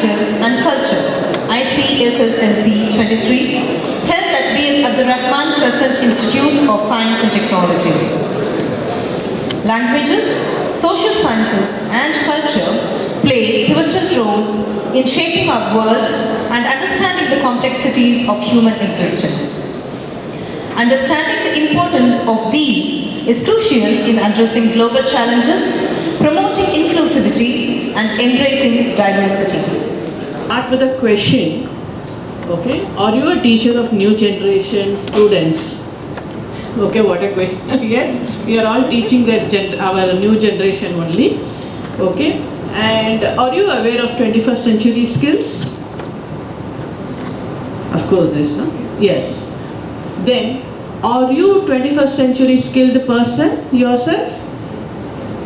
Languages and Culture, ICSSLC'23, held at Abdur Rahman Crescent Institute of Science and Technology. Languages, social sciences and culture play pivotal roles in shaping our world and understanding the complexities of human existence. Understanding the importance of these is crucial in addressing global challenges, promoting inclusivity and embracing diversity. Start with a question. Okay, are you a teacher of new generation students? Okay, what a question. Yes, we are all teaching our new generation only. Okay, and are you aware of 21st century skills? Of course, yes. Huh? Yes. Then, are you 21st century skilled person yourself?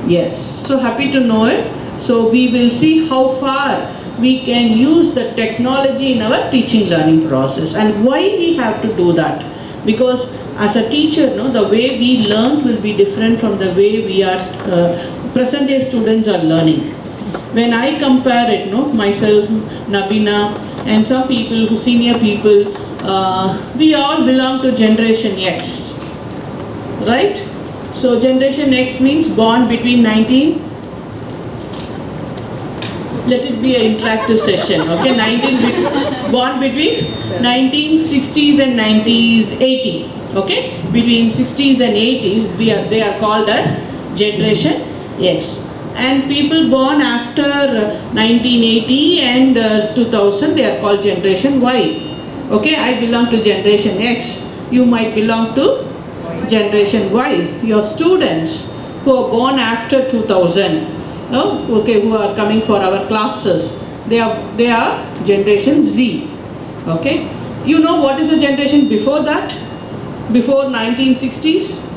Yes. So happy to know it. So we will see how far we can use the technology in our teaching learning process and why we have to do that. Because as a teacher, the way we learn will be different from the way we are present day students are learning. When I compare it, myself, Nabina, and some people, senior people, we all belong to Generation X, right? So Generation X means born between let it be an interactive session, okay? Born between 1960s and 80s, okay? Between 60s and 80s, they are called as Generation X. And people born after 1980 and 2000, they are called Generation Y. Okay, I belong to Generation X. You might belong to Generation Y. Your students who are born after 2000, okay, who are coming for our classes, they are Generation Z. Okay, you know what is the generation before that? Before 1960s?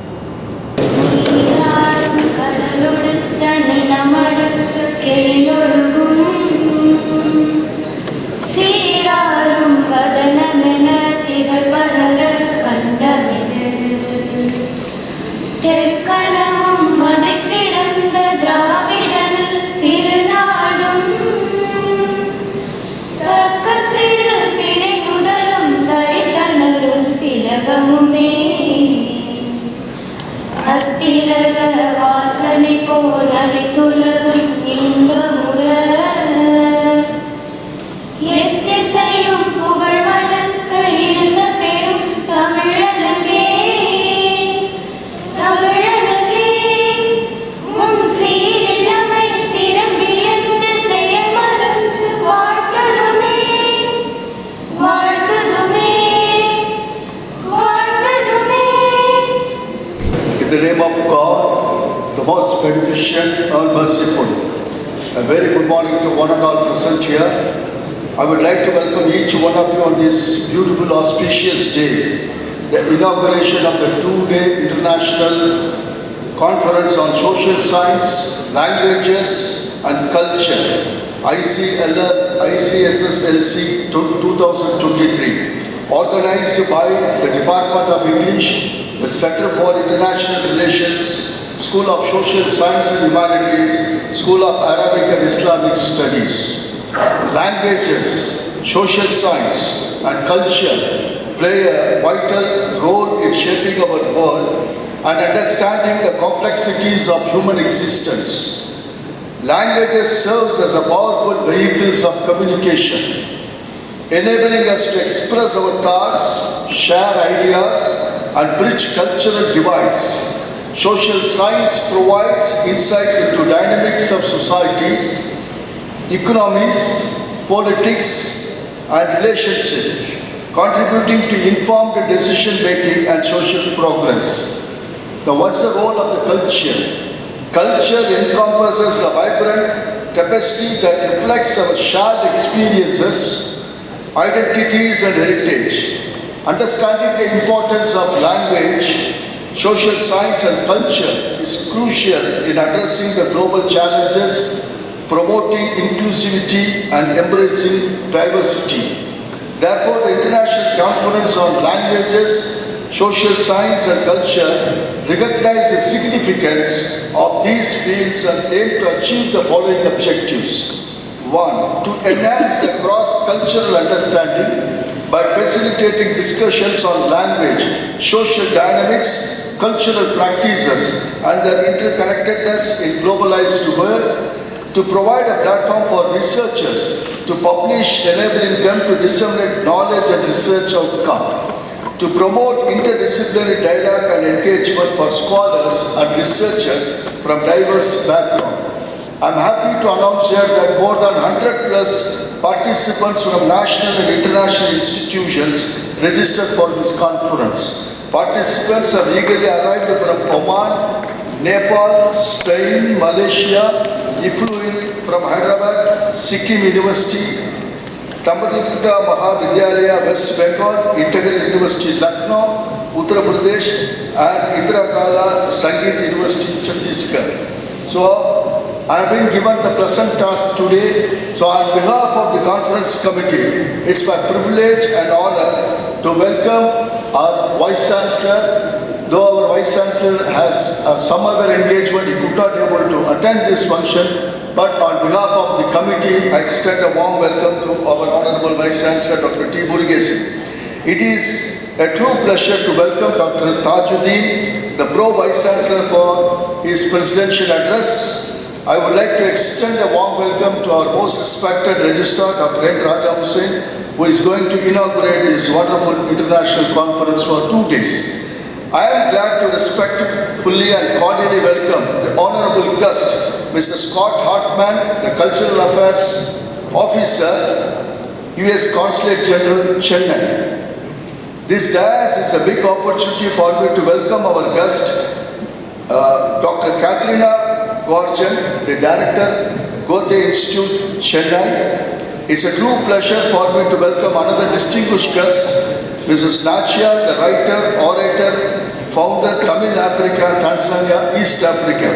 Beneficent and merciful. A very good morning to one and all present here. I would like to welcome each one of you on this beautiful auspicious day, the inauguration of the two-day International Conference on Social Science, Languages and Culture, ICSSLC '23, organized by the Department of English, the Center for International Relations, School of Social Sciences and Humanities, School of Arabic and Islamic Studies. Languages, social science and culture play a vital role in shaping our world and understanding the complexities of human existence. Languages serves as a powerful vehicles of communication, enabling us to express our thoughts, share ideas and bridge cultural divides. Social science provides insight into dynamics of societies, economies, politics, and relationships, contributing to informed decision-making and social progress. Now, what's the role of the culture? Culture encompasses a vibrant tapestry that reflects our shared experiences, identities, and heritage. Understanding the importance of language, social science and culture is crucial in addressing the global challenges, promoting inclusivity and embracing diversity. Therefore, the International Conference on Languages, Social Science and Culture recognizes the significance of these fields and aim to achieve the following objectives. One, to enhance the cross-cultural understanding by facilitating discussions on language, social dynamics, cultural practices, and their interconnectedness in globalized world. To provide a platform for researchers to publish, enabling them to disseminate knowledge and research outcome. To promote interdisciplinary dialogue and engagement for scholars and researchers from diverse backgrounds. I'm happy to announce here that more than 100 plus participants from national and international institutions registered for this conference. Participants have eagerly arrived from Oman, Nepal, Spain, Malaysia, effluent from Hyderabad, Sikkim University, Tamilnadu Mahavidyalaya, West Bengal, Integral University, Lucknow, Uttar Pradesh, and Indira Kala Sangeet University, Chhattisgarh. So, I have been given the pleasant task today. So, on behalf of the conference committee, it's my privilege and honor to welcome our Vice Chancellor. Though our Vice Chancellor has some other engagement, he could not be able to attend this function, but on behalf of the committee, I extend a warm welcome to our Honorable Vice Chancellor Dr. T. Murugesan. It is a true pleasure to welcome Dr. Thajudeen, the Pro-Vice Chancellor, for his presidential address. I would like to extend a warm welcome to our most respected Registrar Dr. Hussain, who is going to inaugurate this wonderful international conference for 2 days. I am glad to respectfully and cordially welcome the Honorable Guest, Mr. Scott Hartmann, the Cultural Affairs Officer, U.S. Consulate General, Chennai. This dais is a big opportunity for me to welcome our guest, Dr. Katharina Gorgen, the Director, Goethe Institute, Chennai. It's a true pleasure for me to welcome another distinguished guest, Mrs. Nacchiyar, the writer, orator, founder, Tamil Africa, Tanzania, East Africa.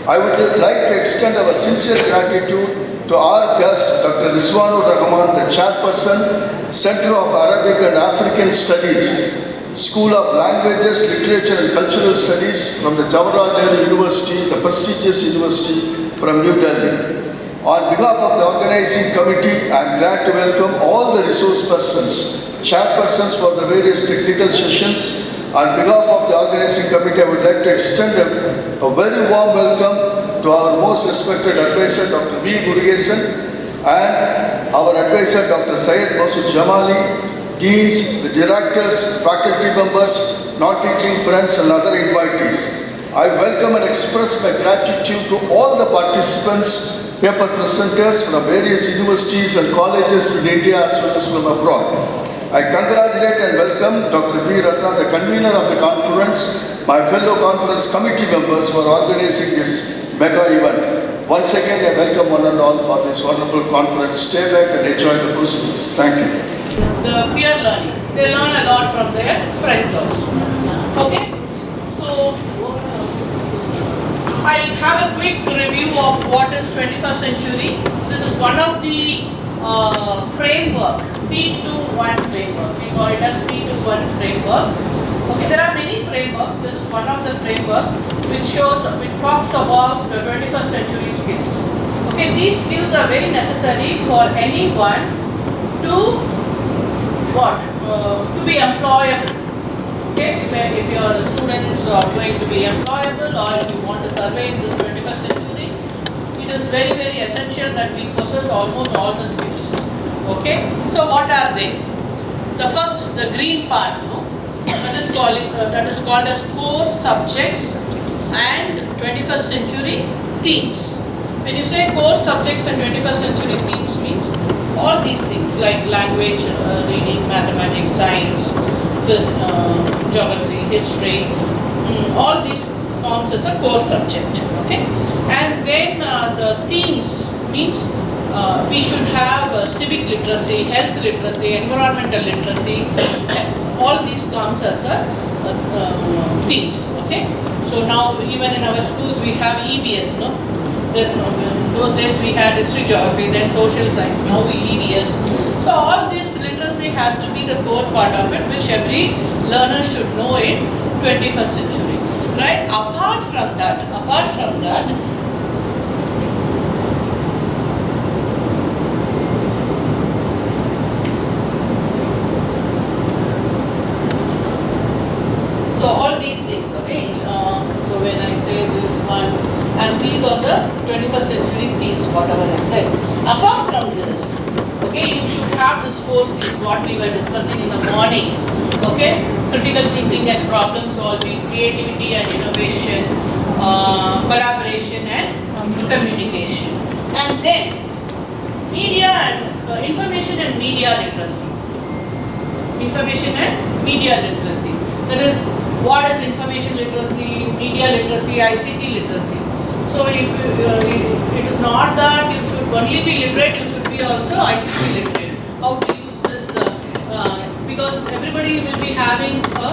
I would like to extend our sincere gratitude to our guest, Dr. Rizwanur Rahman, the Chairperson, Center of Arabic and African Studies, School of Languages, Literature and Cultural Studies from the Jawaharlal Nehru University, the prestigious university from New Delhi. On behalf of the organizing committee, I am glad to welcome all the resource persons, chairpersons for the various technical sessions. On behalf of the organizing committee, I would like to extend a very warm welcome to our most respected advisor, Dr. Murugesan, and our advisor, Dr. Syed, Masood, Jamali, deans, the directors, faculty members, non-teaching friends, and other invitees. I welcome and express my gratitude to all the participants, paper presenters from various universities and colleges in India as well as from abroad. I congratulate and welcome Dr. V. Rathna, the convener of the conference, my fellow conference committee members for organizing this mega event. Once again, I welcome one and all for this wonderful conference. Stay back and enjoy the proceedings. Thank you. The peer learning. They learn a lot from their friends also. Okay? So, I'll have a quick review of what is 21st century. This is one of the framework, P21 framework. We call it as P21 framework. Okay, there are many frameworks. This is one of the framework which talks about the 21st century skills. Okay, these skills are very necessary for anyone to to be employable. Okay, if you are the students are going to be employable, or if you want to survey in this 21st century, it is very, very essential that we possess almost all the skills. Okay, so what are they? The first, the green part, that is called as core subjects and 21st century themes. When you say core subjects and 21st century themes, means all these things like language, reading, mathematics, science, geography, history, all these forms as a core subject. Okay, and then the themes means we should have civic literacy, health literacy, environmental literacy. All these comes as a themes. Okay, so now even in our schools we have EVS. Those days we had history, geography, then social science. Now we EVS. So all this literacy has to be the core part of it, which every learner should know in 21st century. Right? Apart from that, said. Apart from this, okay, you should have this 4 C's, what we were discussing in the morning. Okay, critical thinking and problem solving, creativity and innovation, collaboration and communication. And then media and information and media literacy. Information and media literacy. That is, what is information literacy, media literacy, ICT literacy. So if it is not that you should only be literate, you should be also ICT literate. How to use this, because everybody will be having a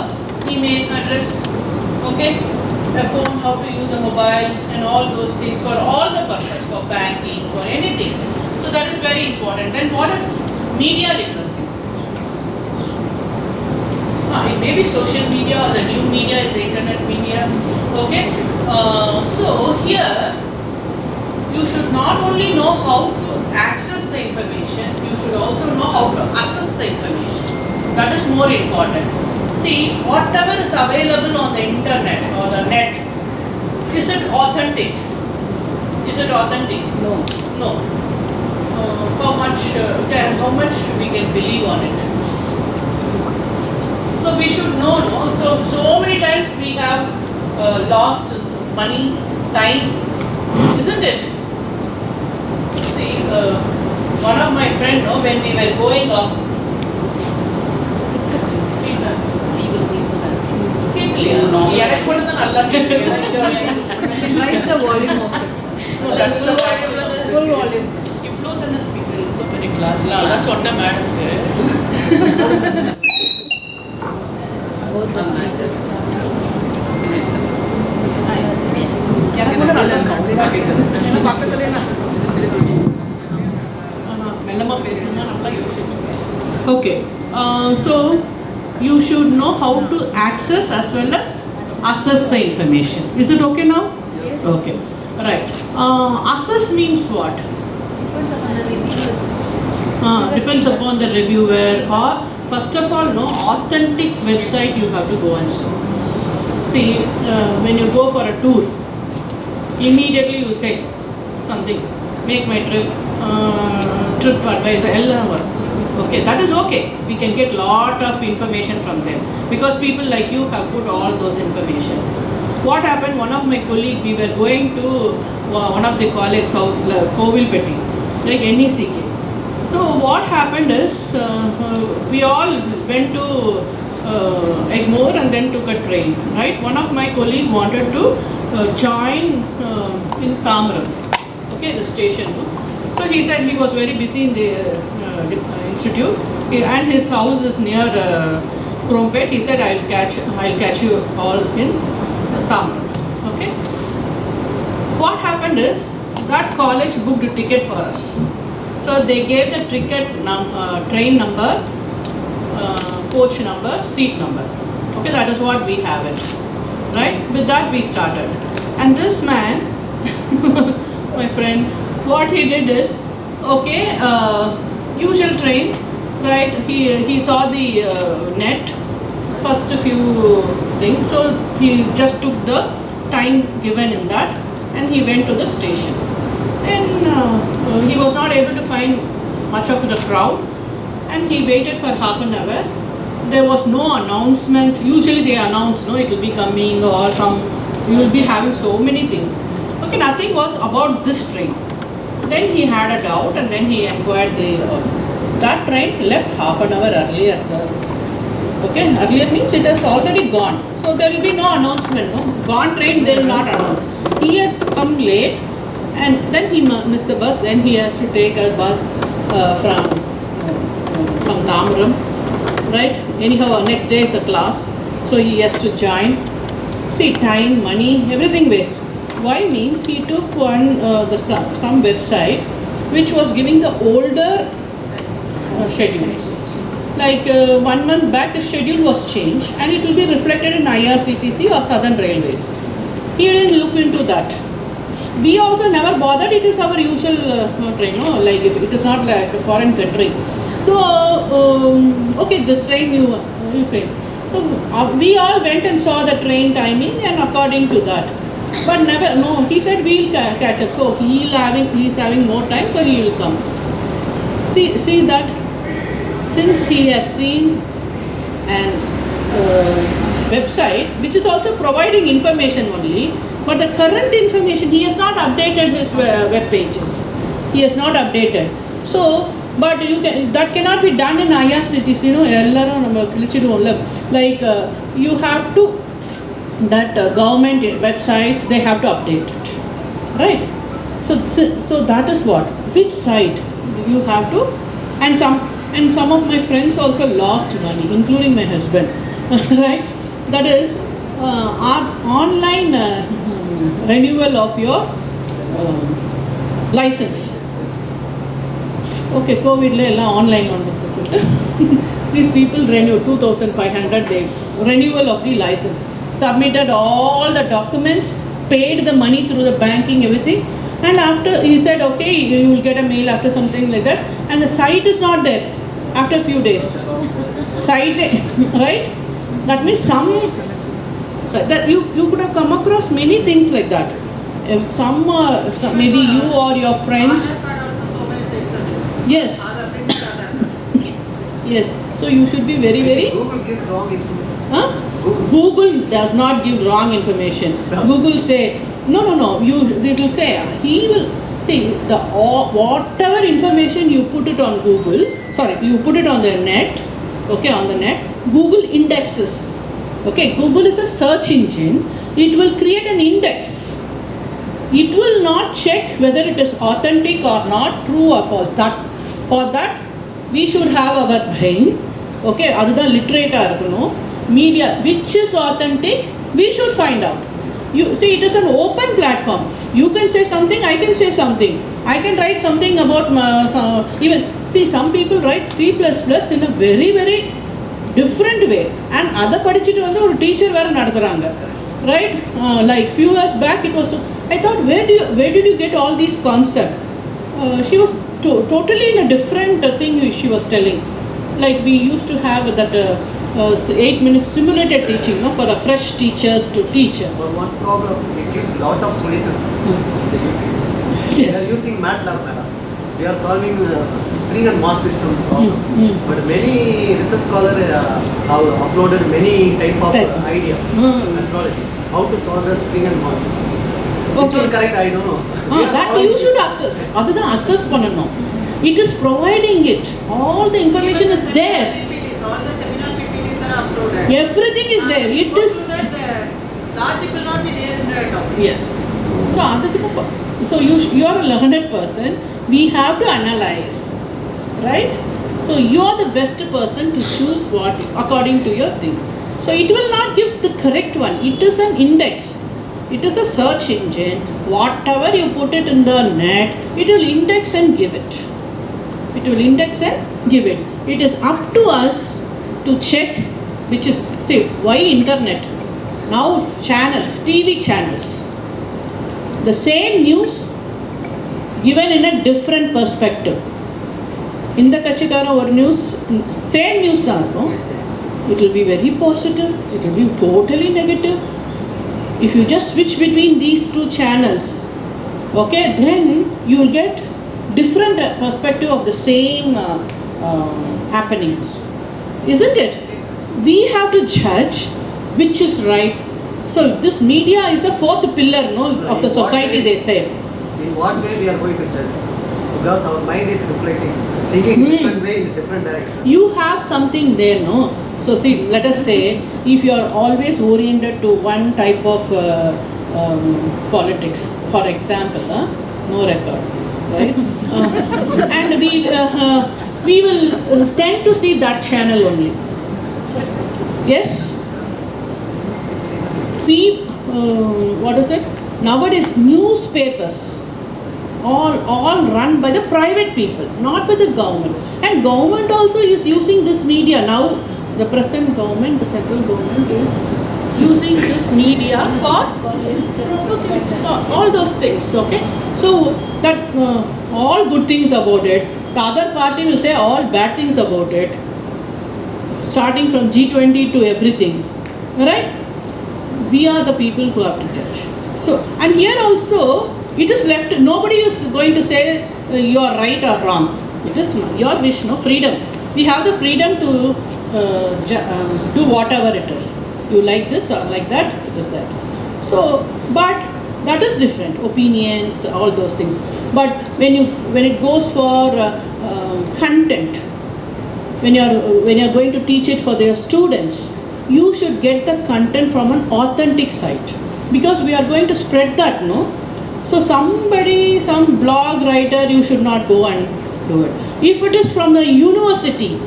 email address, okay, a phone, how to use a mobile and all those things for all the purpose, for banking, for anything. So that is very important. Then what is media literacy? It may be social media or the new media is internet media, okay. So here you should not only know how to access the information, you should also know how to assess the information. That is more important. See, whatever is available on the internet or the net, is it authentic? Is it authentic? No. No. How much we can believe on it? So we should know, no? So many times we have lost money, time, isn't it? See, one of my friends, no, when we were going up, Raise the volume of it. No, that is the maximum. Full volume. If no, then a speaker in the class. That's what the madam said. Okay, so you should know how to access as well as assess the information. Is it okay now? Yes. Okay, right. Assess means what? Depends upon the reviewer, or first of all, no, authentic website you have to go and see. See, when you go for a tour, immediately you say something, make my trip advisor, okay, that is okay. We can get lot of information from them because people like you have put all those information. What happened, one of my colleagues, we were going to one of the colleges, South Kovilpeti, like NECK. So what happened is, we all went to Egmore and then took a train, right? One of my colleagues wanted to join in Tamram, okay, the station. No? So he said he was very busy in the institute, and his house is near Krompet. He said, I'll catch you all in Tamram, okay? What happened is, that college booked a ticket for us. So they gave the ticket train number, coach number, seat number. Okay, that is what we have it, right? With that we started. And this man, my friend, what he did is, okay, usual train, right? He saw the net, first few things. So he just took the time given in that, and he went to the station. Then he was not able to find much of the crowd, and he waited for half an hour. There was no announcement. Usually they announce, no, it will be coming, or you will be having so many things. Okay, nothing was about this train. Then he had a doubt, and then he inquired that train left half an hour earlier, sir. Okay, earlier means it has already gone. So there will be no announcement, no. Gone train, they will not announce. He has come late, and then he missed the bus. Then he has to take a bus from Tamram, right? Anyhow, next day is a class, so he has to join. See, time, money, everything waste. Why means he took some website which was giving the older schedule. Like 1 month back, the schedule was changed, and it will be reflected in IRCTC or Southern Railways. He didn't look into that. We also never bothered. It is our usual train, no? Like it is not like a foreign country. So okay, this train you came. So we all went and saw the train timing, and according to that. But never, no, he said we'll catch up. So he's having more time, so he will come. See that since he has seen an website which is also providing information only, but the current information, he has not updated his web pages. He has not updated. So, but that cannot be done in ICSSLC, like you have to, that government websites, they have to update it, right? So that is what, which site you have to, and some of my friends also lost money, including my husband, right? That is online renewal of your license. Okay, COVID online on these people renew 2,500, they renewal of the license, submitted all the documents, paid the money through the banking, everything, and after he said, okay, you will get a mail after something like that, and the site is not there after a few days. Site, right? That means that you could have come across many things like that. If some maybe you or your friends. Yes. Yes. So you should be very, very. Google gives wrong information. Huh? Google does not give wrong information. Google say no. It will say he will see the whatever information you put it on Google. Sorry, you put it on the net. Okay, on the net. Google indexes. Okay, Google is a search engine. It will create an index. It will not check whether it is authentic or not, true or false. For that, we should have our brain. Okay, other than literature, media, which is authentic, we should find out. You see, it is an open platform. You can say something, I can say something. I can write something about even see some people write C++ in a very, very different way. And other படிச்சிட்டு வந்து ஒரு teacher வேற நடத்துறாங்க. Right? Like few years back, it was. I thought, where did you get all these concepts? She was totally in a different thing she was telling. Like we used to have that 8-minute simulated teaching, for the fresh teachers to teach. For one problem, it gives lot of solutions. Yes. We are using MATLAB. We are solving spring and mass system problem. But many research scholars have uploaded many type of idea, methodology, how to solve the spring and mass system. Which one correct, I don't know. That you should assess. Other than assess பண்ணனும். It is providing it. All the information is there. All the seminar PPTs are uploaded. Everything is there. It is. The logic will not be there in the topic. Yes. So you are a learned person. We have to analyze, right? So you are the best person to choose what according to your thing. So it will not give the correct one. It is an index. It is a search engine. Whatever you put it in the net, it will index and give it. It will index and give it. It is up to us to check which is, say, why internet? Now channels, TV channels. The same news given in a different perspective. In the Kachikara or news, same news now, no? It will be very positive, it will be totally negative. If you just switch between these two channels, okay, then you will get different perspective of the same happenings. Isn't it? We have to judge which is right. So this media is a fourth pillar, of the society, they say. In what way we are going to judge? Because our mind is reflecting, thinking different way in different direction. You have something there, no? So see, let us say, if you are always oriented to one type of politics, for example, no record, right? And we will tend to see that channel only. Yes? What is it? Nowadays, newspapers, all run by the private people, not by the government. And government also is using this media now. The present government, the central government is using this media for all those things, okay? So that all good things about it, the other party will say all bad things about it, starting from G20 to everything, right? We are the people who have to judge. So, and here also, it is left, nobody is going to say you are right or wrong. It is your wish, no, freedom. We have the freedom to do whatever it is. You like this or like that, it is that. So, but that is different, opinions, all those things. But when it goes for content, when you are going to teach it for their students, you should get the content from an authentic site, because we are going to spread that, no? So somebody, some blog writer, you should not go and do it. If it is from the university,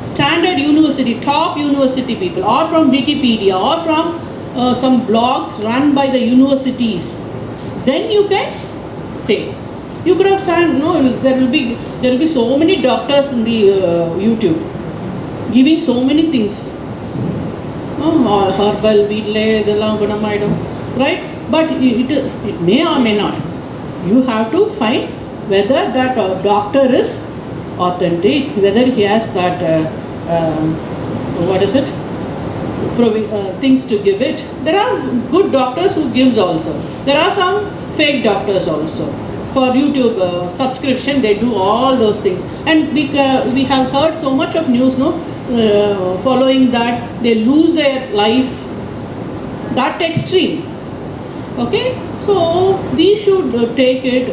standard university, top university people, or from Wikipedia, or from some blogs run by the universities, then you can say. You could have said, no, there will be so many doctors in the YouTube giving so many things. Herbal, right? But it may or may not. You have to find whether that doctor is authentic, whether he has that, things to give it. There are good doctors who gives also. There are some fake doctors also. For YouTube subscription, they do all those things. And we have heard so much of news, no? Following that, they lose their life. That extreme. Okay? So, we should take it,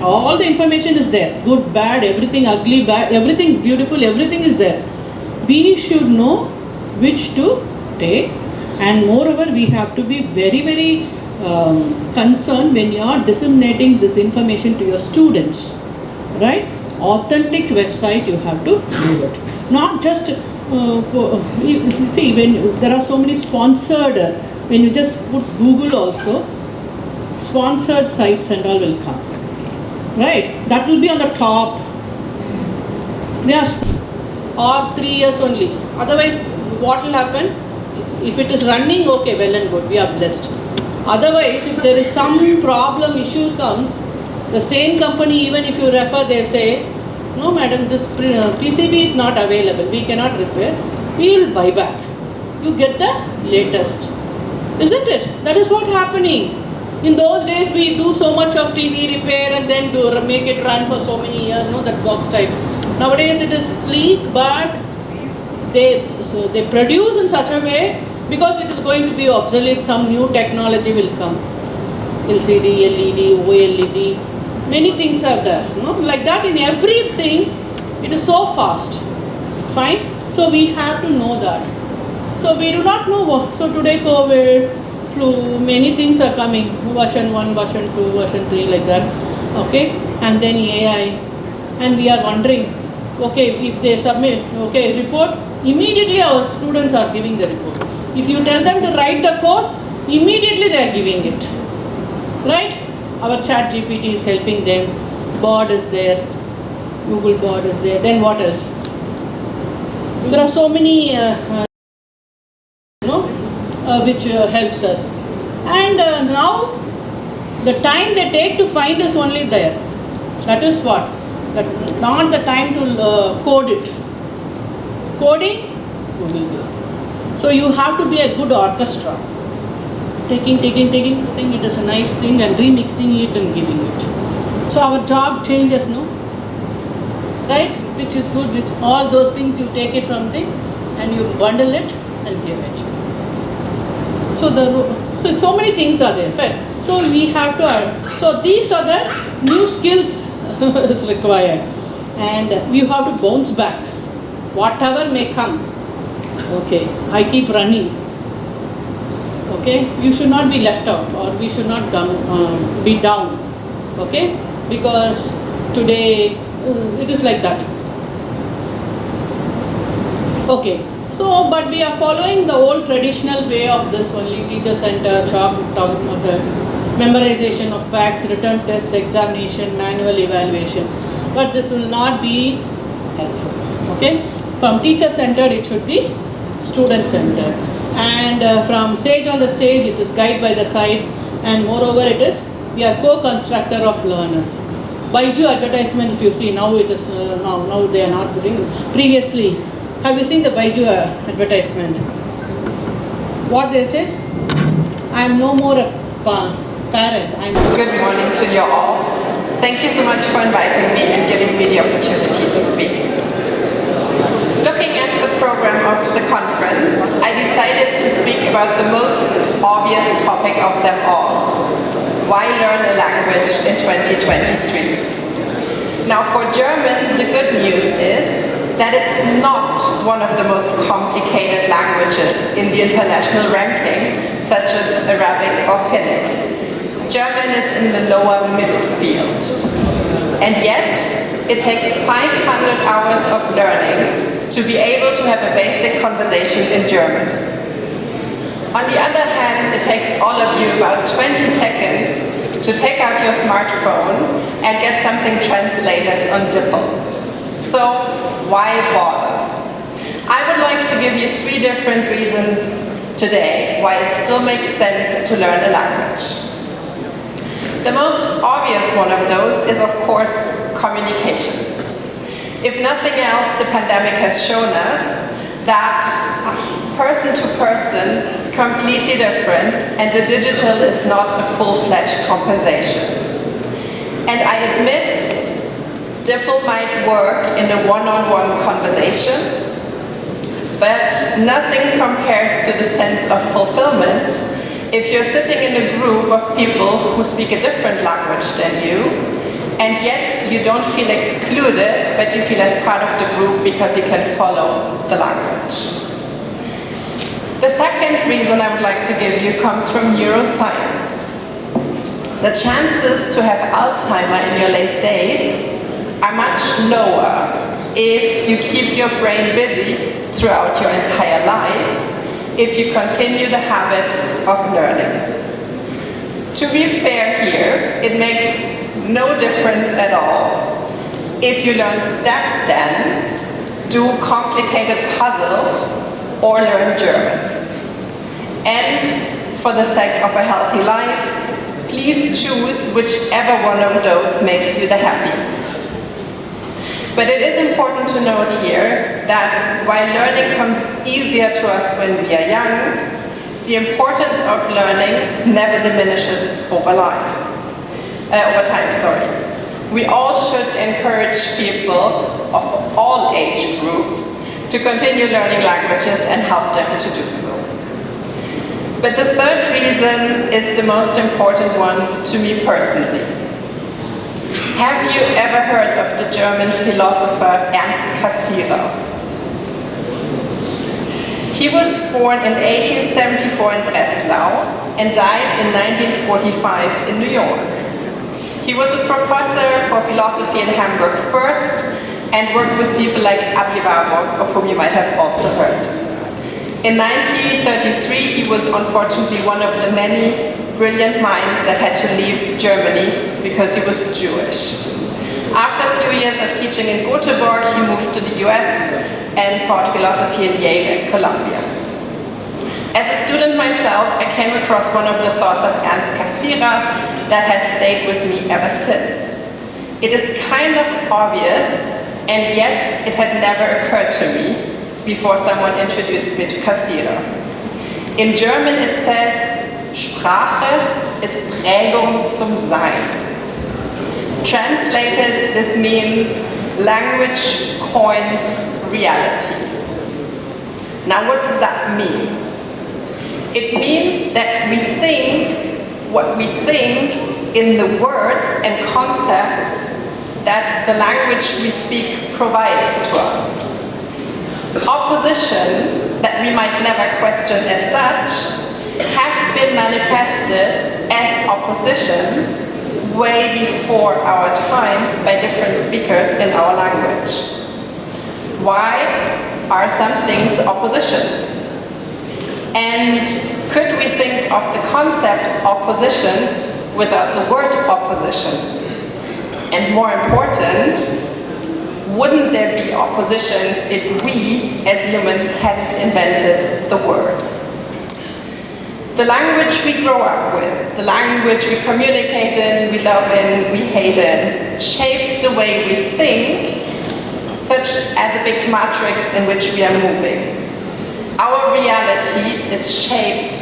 all the information is there. Good, bad, everything, ugly, bad, everything beautiful, everything is there. We should know which to take. And moreover, we have to be very, very concerned when you are disseminating this information to your students, right? Authentic website you have to do it. Not just, see, when there are so many sponsored, when you just put Google also, sponsored sites and all will come, right? That will be on the top. Yes, or 3 years only. Otherwise, what will happen? If it is running, okay, well and good, we are blessed. Otherwise, if there is some problem, issue comes, the same company, even if you refer, they say, no madam, this PCB is not available, we cannot repair, we will buy back. You get the latest. Isn't it? That is what happening. In those days, we do so much of TV repair and then to make it run for so many years, no, that box type. Nowadays, it is sleek, but they produce in such a way, because it is going to be obsolete, some new technology will come. LCD, LED, OLED, many things are there. No? Like that in everything, it is so fast. Fine? So we have to know that. So we do not know what. So today COVID, flu, many things are coming. Version 1, version 2, version 3, like that. Okay? And then AI. And we are wondering, okay, if they submit, okay, report, immediately our students are giving the report. If you tell them to write the code, immediately they are giving it. Right? Our chat GPT is helping them. Board is there. Google board is there. Then what else? There are so many, which helps us. And now, the time they take to find is only there. That is what? Not the time to code it. Coding, Google this. So you have to be a good orchestra. Taking, putting it as a nice thing and remixing it and giving it. So our job changes, no? Right? Which is good, which all those things you take it from thing and you bundle it and give it. So many things are there. Right? So we have to, so these are the new skills is required. And you have to bounce back. Whatever may come. Okay, I keep running. Okay, you should not be left out, or we should not be down. Okay, because today it is like that. Okay, so but we are following the old traditional way of this only: teacher center, chalk, memorization of facts, written tests, examination, manual evaluation. But this will not be helpful. Okay, from teacher centered it should be student centered, and from Sage on the Stage it is guide by the side, and moreover it is we are co-constructor of learners. Baiju advertisement, if you see now, it is now they are not putting. Previously, have you seen the Baiju advertisement? What they say? I am no more a parent. Good morning to you all. Thank you so much for inviting me and giving me the opportunity to speak. Looking at the program of the conference, I decided to speak about the most obvious topic of them all. Why learn a language in 2023? Now for German, the good news is that it's not one of the most complicated languages in the international ranking, such as Arabic or Finnic. German is in the lower middle field. And yet, it takes 500 hours of learning to be able to have a basic conversation in German. On the other hand, it takes all of you about 20 seconds to take out your smartphone and get something translated on DeepL. So, why bother? I would like to give you 3 different reasons today why it still makes sense to learn a language. The most obvious one of those is, of course, communication. If nothing else, the pandemic has shown us that person to person is completely different and the digital is not a full-fledged compensation. And I admit, DeepL might work in a one-on-one conversation, but nothing compares to the sense of fulfillment if you're sitting in a group of people who speak a different language than you, and yet you don't feel excluded, but you feel as part of the group because you can follow the language. The second reason I would like to give you comes from neuroscience. The chances to have Alzheimer in your late days are much lower if you keep your brain busy throughout your entire life, if you continue the habit of learning. To be fair here, it makes no difference at all if you learn step dance, do complicated puzzles, or learn German. And for the sake of a healthy life, please choose whichever one of those makes you the happiest. But it is important to note here that while learning comes easier to us when we are young, the importance of learning never diminishes over time. We all should encourage people of all age groups to continue learning languages and help them to do so. But the third reason is the most important one to me personally. Have you ever heard of the German philosopher Ernst Cassirer? He was born in 1874 in Breslau and died in 1945 in New York. He was a professor for philosophy in Hamburg first and worked with people like Abdur, of whom you might have also heard. In 1933, he was unfortunately one of the many brilliant minds that had to leave Germany because he was Jewish. After a few years of teaching in Göteborg, he moved to the US and taught philosophy in Yale and Columbia. As a student myself, I came across one of the thoughts of Ernst Cassirer that has stayed with me ever since. It is kind of obvious, and yet it had never occurred to me before someone introduced me to Cassirer. In German it says, Sprache ist Prägung zum Sein. Translated, this means language coins reality. Now what does that mean? It means that we think what we think in the words and concepts that the language we speak provides to us. Oppositions that we might never question as such have been manifested as oppositions way before our time by different speakers in our language. Why are some things oppositions? And could we think of the concept opposition without the word opposition? And more important, wouldn't there be oppositions if we as humans hadn't invented the word? The language we grow up with, the language we communicate in, we love in, we hate in, shapes the way we think, such as a big matrix in which we are moving. Our reality is shaped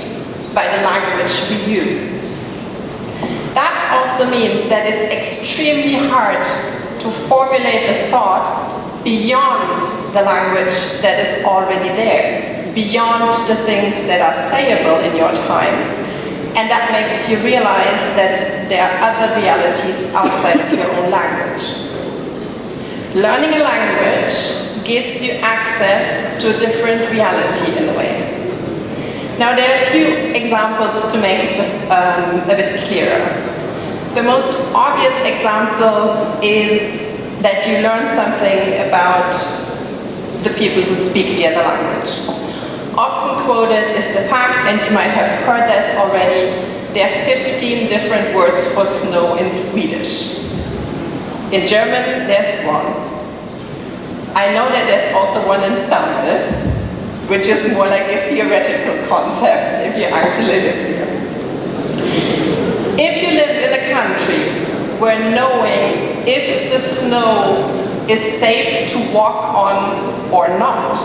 by the language we use. that also means that it's extremely hard to formulate a thought beyond the language that is already there, beyond the things that are sayable in your time. And that makes you realize that there are other realities outside of your own language. Learning a language gives you access to a different reality in a way. Now there are a few examples to make it just a bit clearer. The most obvious example is that you learn something about the people who speak the other language. Often quoted is the fact, and you might have heard this already, there are 15 different words for snow in Swedish. In German, there's one. I know that there's also one in Tamil, which is more like a theoretical concept if you actually live here. If you live in a country where knowing if the snow is safe to walk on or not,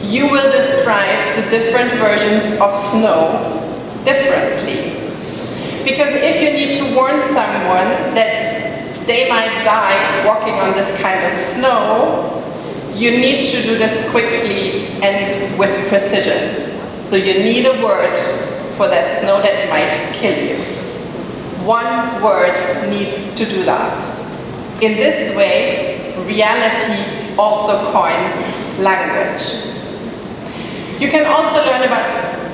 you will describe the different versions of snow differently. Because if you need to warn someone that they might die walking on this kind of snow, you need to do this quickly and with precision. So you need a word for that snow that might kill you. One word needs to do that. In this way, reality also coins language. You can also learn about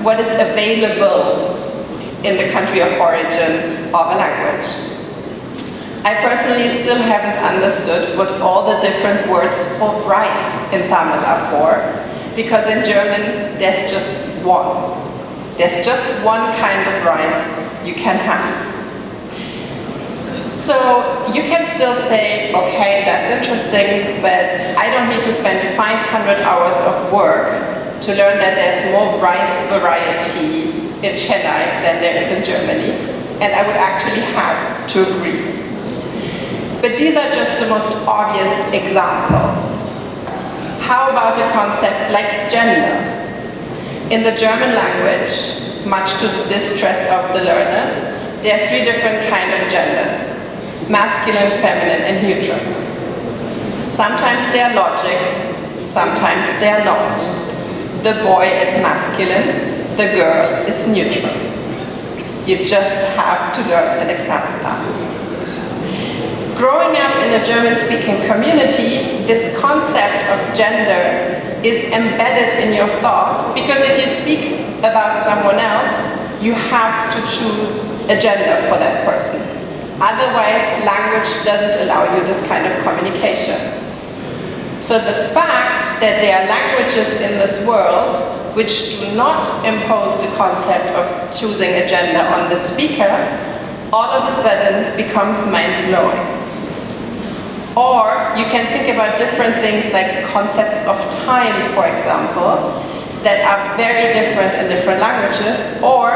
what is available in the country of origin of a language. I personally still haven't understood what all the different words for rice in Tamil are for, because in German there's just one. There's just one kind of rice you can have. So you can still say, okay, that's interesting, but I don't need to spend 500 hours of work to learn that there's more rice variety in Chennai than there is in Germany. And I would actually have to agree. But these are just the most obvious examples. How about a concept like gender? In the German language, much to the distress of the learners, there are 3 different kinds of genders: masculine, feminine, and neutral. Sometimes they are logic, sometimes they are not. The boy is masculine, the girl is neutral. You just have to learn and accept that. Growing up in a German-speaking community, this concept of gender is embedded in your thought, because if you speak about someone else, you have to choose a gender for that person. Otherwise, language doesn't allow you this kind of communication. So the fact that there are languages in this world which do not impose the concept of choosing a gender on the speaker, all of a sudden becomes mind-blowing. Or you can think about different things like concepts of time, for example, that are very different in different languages. Or,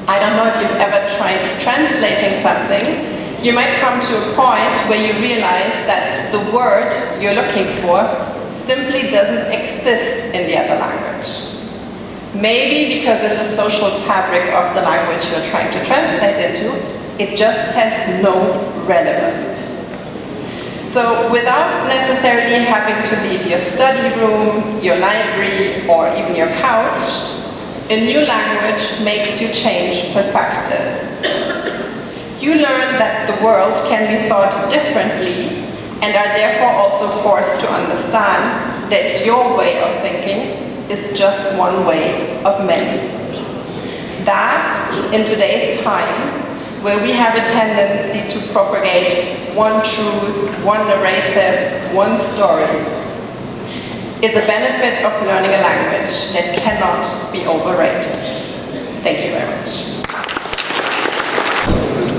I don't know if you've ever tried translating something, you might come to a point where you realize that the word you're looking for simply doesn't exist in the other language. Maybe because in the social fabric of the language you're trying to translate into, it just has no relevance. So without necessarily having to leave your study room, your library, or even your couch, a new language makes you change perspective. You learn that the world can be thought differently and are therefore also forced to understand that your way of thinking is just one way of many. That, in today's time, where we have a tendency to propagate one truth, one narrative, one story, is a benefit of learning a language that cannot be overrated. Thank you very much.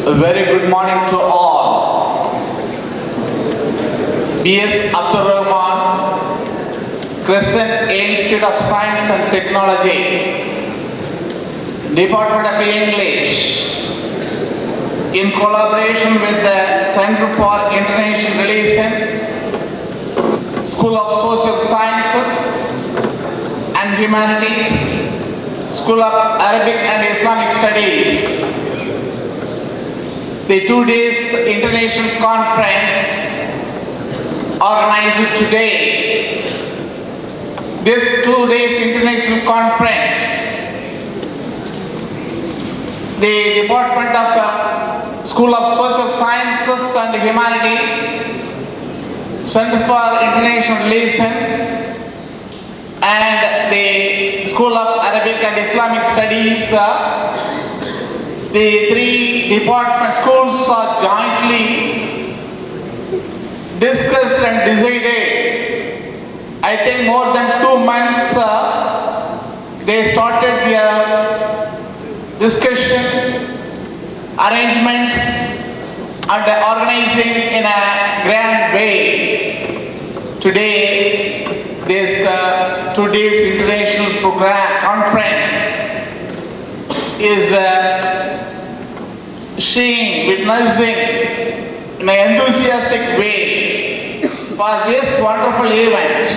A very good morning to all. B.S. Abdur Rahman, Crescent Institute of Science and Technology, Department of English, in collaboration with the Center for International Relations, School of Social Sciences and Humanities, School of Arabic and Islamic Studies, the 2 days international conference organized today. This 2 days international conference, the Department of School of Social Sciences and Humanities, Center for International Relations, and the School of Arabic and Islamic Studies, the 3 department schools are jointly discussed and decided. I think more than 2 months they started their discussion, arrangements, and organizing in a grand way. Today, this 2 days international program conference is witnessing in an enthusiastic way for this wonderful event.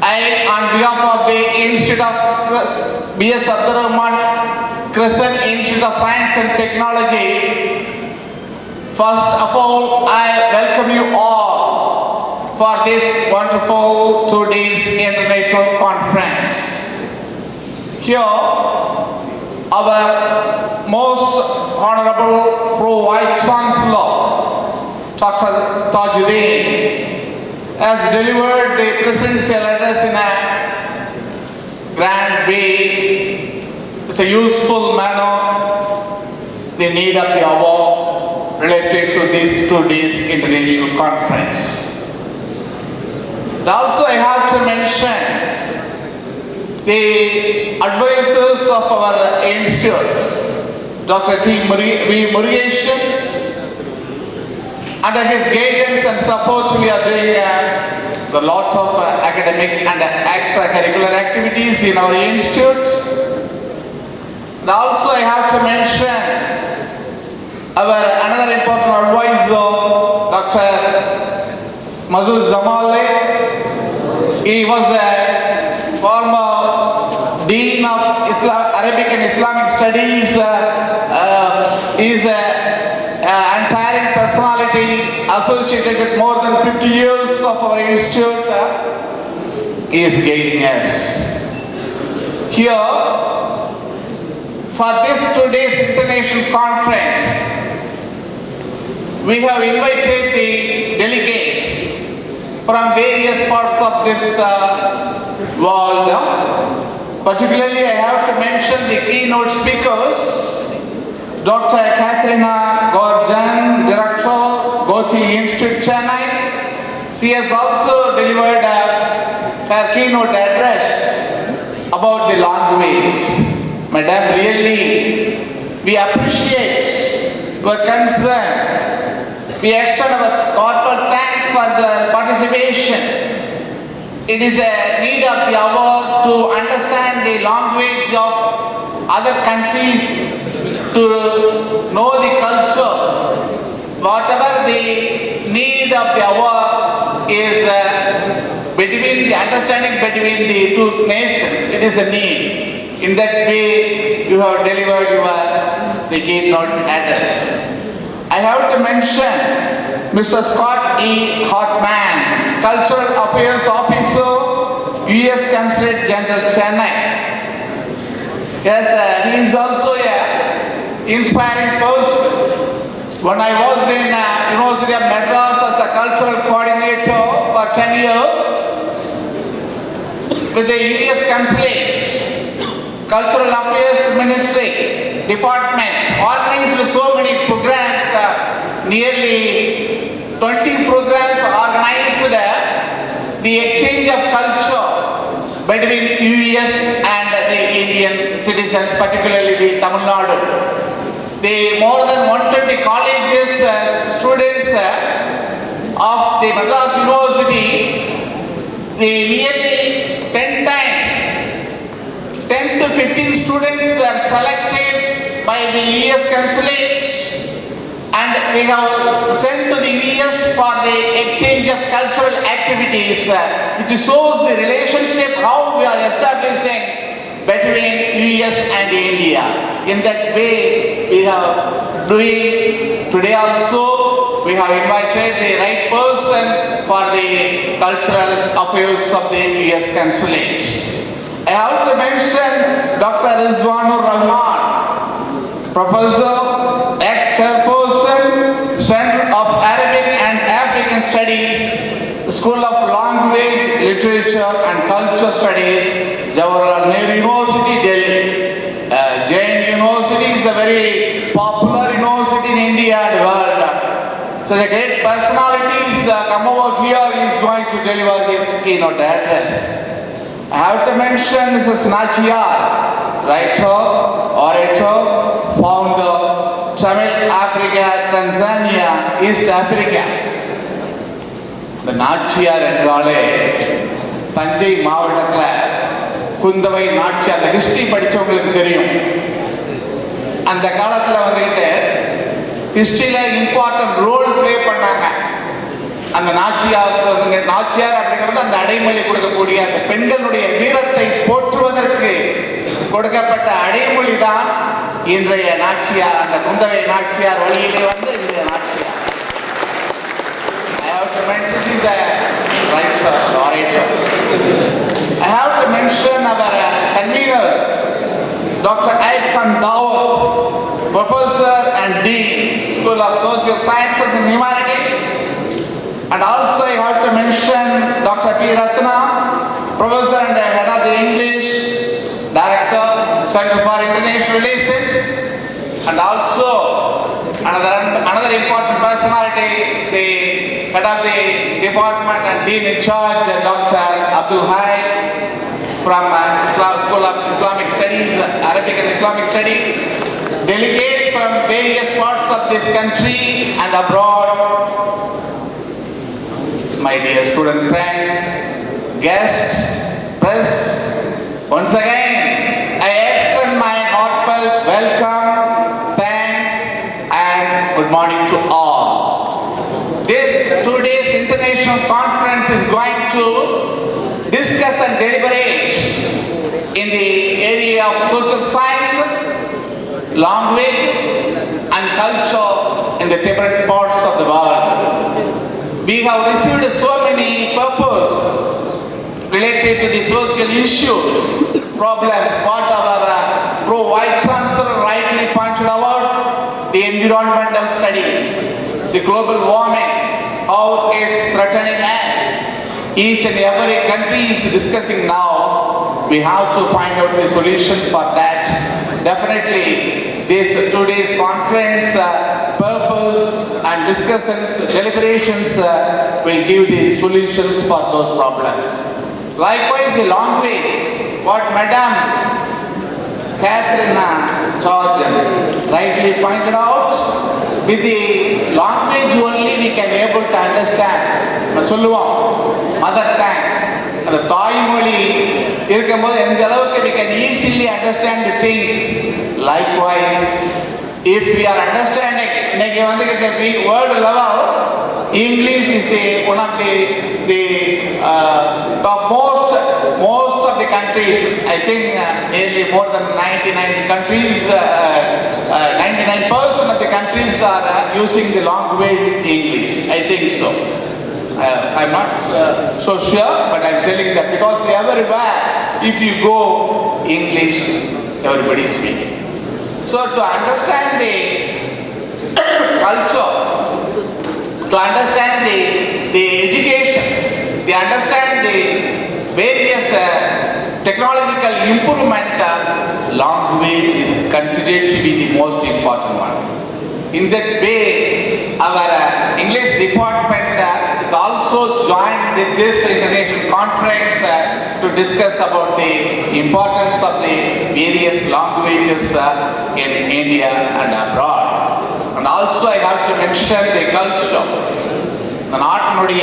I, on behalf of the Institute of B.S. Abdur Rahman, Crescent Institute of Science and Technology, first of all, I welcome you all for this wonderful 2 days international conference. Here, our most honorable Pro-Vice Chancellor Dr. Thajudeen has delivered the presidential address in a grand way. It's a useful manner, the need of the hour related to this 2 days international conference. And also I have to mention the advisors of our institute, Dr. T. Murugesan. Under his guidance and support, we are doing a lot of academic and extracurricular activities in our institute. And also I have to mention our another important advisor, Dr. Masood Jamali. He was a former Dean of Arabic and Islamic Studies. He is an untiring personality associated with more than 50 years of our institute. He is guiding us. Here, for this 2 days international conference, we have invited the delegates from various parts of this world. Particularly, I have to mention the keynote speakers. Dr. Katharina Gorgen, Director, Gothi Institute, Chennai. She has also delivered her keynote address about the language. Madam, really, we appreciate your concern. We extend our heartfelt thanks for the participation. It is a need of the hour to understand the language of other countries, to know the culture. Whatever the need of the hour is between the understanding between the 2 nations. It is a need. In that way, you have delivered the keynote address. I have to mention Mr. Scott E. Hartmann, Cultural Affairs Officer, U.S. Consulate General, Chennai. Yes, he is also an inspiring person. When I was in University of Madras as a cultural coordinator for 10 years with the U.S. Consulate, Cultural Affairs Ministry Department, organized so many programs, nearly 20 programs organized the exchange of culture between U.S. and the Indian citizens, particularly the Tamil Nadu. The more than 120 colleges, students of the Madras University, the nearly 10 times, 10 to 15 students were selected by the U.S. consulates, and we have sent to the U.S. for the exchange of cultural activities, which shows the relationship, how we are establishing between U.S. and India. In that way, we have doing today also. We have invited the right person for the cultural affairs of the US Consulate. I have to mention Dr. Rizwanur Rahman, Professor, ex-chairperson, Center of Arabic and African Studies, School of Language, Literature and Culture Studies, Jawaharlal Nehru University, Delhi. Jain University is a very popular university in India and world. So the great personalities come over here, he is going to deliver his keynote address. I have to mention Mrs. Nacchiyar, writer, orator, founder, Tamil Africa, Tanzania, East Africa. The Nacchiyar என்றாலே தஞ்சை மாவட்டத்தில் குந்தவை நாச்சியார், அந்த history படித்தவங்களுக்கு தெரியும். அந்த காலத்தில் வந்துக்கிட்டு ஹிஸ்டரியில் important role play பண்ணாங்க. அந்த நாச்சியார் அப்படிங்கிறது அந்த அடைமொழி கொடுக்கக்கூடிய அந்த பெண்களுடைய வீரத்தை போற்றுவதற்கு கொடுக்கப்பட்ட அடைமொழி தான் இன்றைய நாச்சியார். அந்த குந்தவை நாச்சியார் வழியிலே வந்து இன்றைய Nachiyar. I have to mention she is a writer, orator. I have to mention our conveners, Dr. Hartmann, Professor and Dean, School of Social Sciences and Humanities. And also I have to mention Dr. P. Rathna, Professor and Head of the English, Director, Center for International Relations. And also another important personality, the Head of the Department and Dean in charge, Dr. Abdur from School of Islamic Studies, Arabic and Islamic Studies. Delegates from various parts of this country and abroad. My dear student friends, guests, press, once again, I extend my heartfelt welcome, thanks, and good morning to all. This 2 days international conference is going to discuss and deliberate in the area of social sciences, language, and culture in the different parts of the world. We have received so many purposes related to the social issues, problems, what our Pro-Vice Chancellor rightly pointed out, the environmental studies, the global warming, how it's threatening us. Each and every country is discussing now. We have to find out the solution for that. Definitely, this 2 days conference purpose and discussions, deliberations will give the solutions for those problems. Likewise, the language, what Madam Katharina Gorgen rightly pointed out, with the language only we can able to understand. சொல்லுவோம் mother tongue, அந்த தாய்மொழி இருக்கும்போது எந்த அளவுக்கு we can easily understand the things. Likewise, if we are understanding, இன்னைக்கு வந்துகிட்ட world level, English is the one of the most of the countries. I think nearly more than 99 countries, 99% of the countries are using the language English. I think so. I'm not so sure, but I'm telling that because everywhere, if you go, English, everybody is speaking. So to understand the culture, to understand the education, to understand the various technological improvement, language is considered to be the most important one. In that way, our English department is also joined with this international conference to discuss about the importance of the various languages in India and abroad. And also I have to mention the culture. The நாட்டினுடைய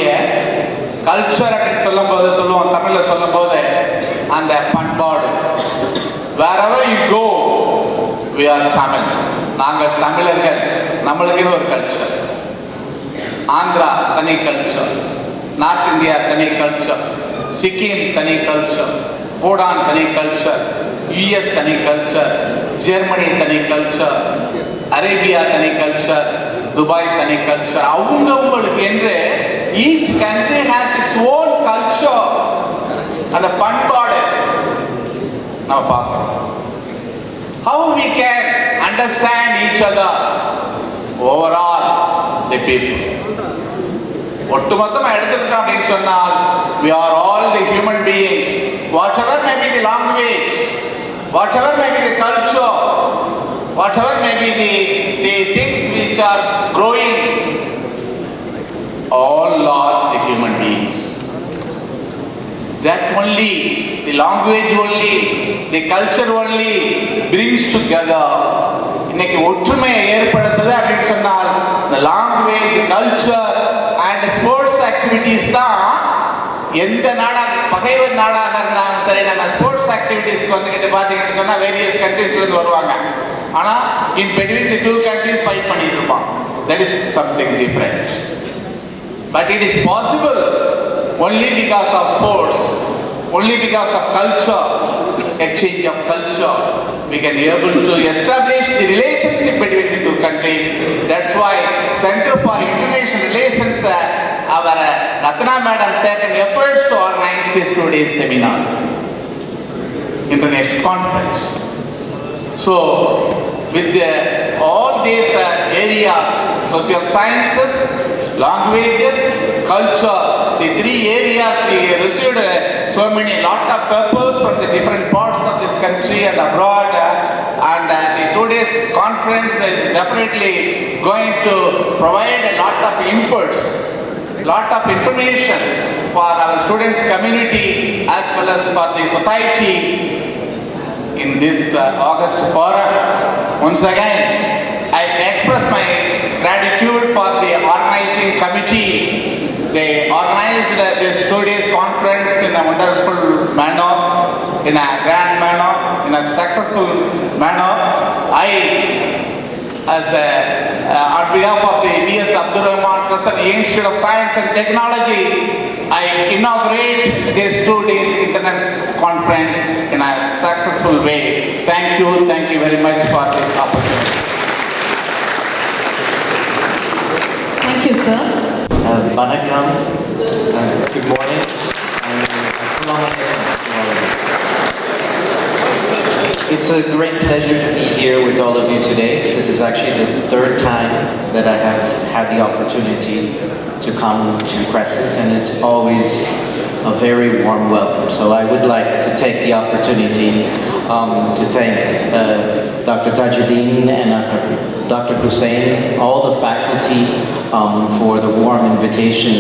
culture அப்படின்னு சொல்லும்போது சொல்லுவோம், தமிழில் சொல்லும்போது அந்த பண்பாடு. Wherever you go, we are Tamils. நாங்கள் தமிழர்கள், நம்மளுக்குன்னு ஒரு கல்ச்சர். ஆந்திரா தனி கல்ச்சர், நார்த் இந்தியா தனி கல்ச்சர், சிக்கிம் தனி கல்ச்சர், பூடான் தனி கல்ச்சர், யுஎஸ் தனி கல்ச்சர், ஜெர்மனி தனி கல்ச்சர், அரேபியா தனி கல்ச்சர், துபாய் தனி கல்ச்சர், அவங்களுக்கு என்று each country has its own culture. அந்த பண்பாடு நம்ம பார்க்கணும். How we can understand each other overall the people. ஒட்டுமொத்தமாக எடுத்துக்கிட்டோம் அப்படின்னு சொன்னால் we are all the human beings, whatever may be the language, whatever may be the culture, whatever may be the things which are growing, all are the human beings. That only, the language only, the culture only brings together. இன்னைக்கு ஒற்றுமையை ஏற்படுத்துது அப்படின்னு சொன்னால் the language, culture and sports activities தான் எந்த நாடாக, பகைவர் நாடாக இருந்தாலும் சரி, நம்ம ஸ்போர்ட்ஸ் ஆக்டிவிட்டீஸ்க்கு வந்துக்கிட்டு பார்த்தீங்கன்னு சொன்னால் வேரியஸ் கண்ட்ரீஸ்லேருந்து வருவாங்க. ஆனால் in between the two countries fight பண்ணிட்டு இருப்பான். That is something different. But it is possible only because of sports, only because of culture, exchange of culture, we can be able to establish the relationship between the two countries. That's why Center for International Relations, our Rathna madam taken efforts to organize this 2 days seminar, international conference. So with all these areas, social sciences, languages, culture, the 3 areas we received lot of papers from the different parts of this country and abroad, and the 2 days conference is definitely going to provide a lot of inputs, lot of information for our students community as well as for the society in this August forum. Once again, I express my gratitude for the organizing committee. They organized this 2 days conference in a wonderful manner, in a grand manner, in a successful manner. I, as on behalf of the BS Abdur Crescent Institute of Science and Technology, I inaugurate this 2 days international conference in a successful way. Thank you very much for this opportunity. Thank you, sir. Vanakkam, good morning, and Assalamu alaikum. It's a great pleasure to be here with all of you today. This is actually the 3rd time that I have had the opportunity to come to Crescent, and it's always a very warm welcome. So I would like to take the opportunity to thank Dr. Thajudeen and Dr. Hussain, all the faculty, for the warm invitation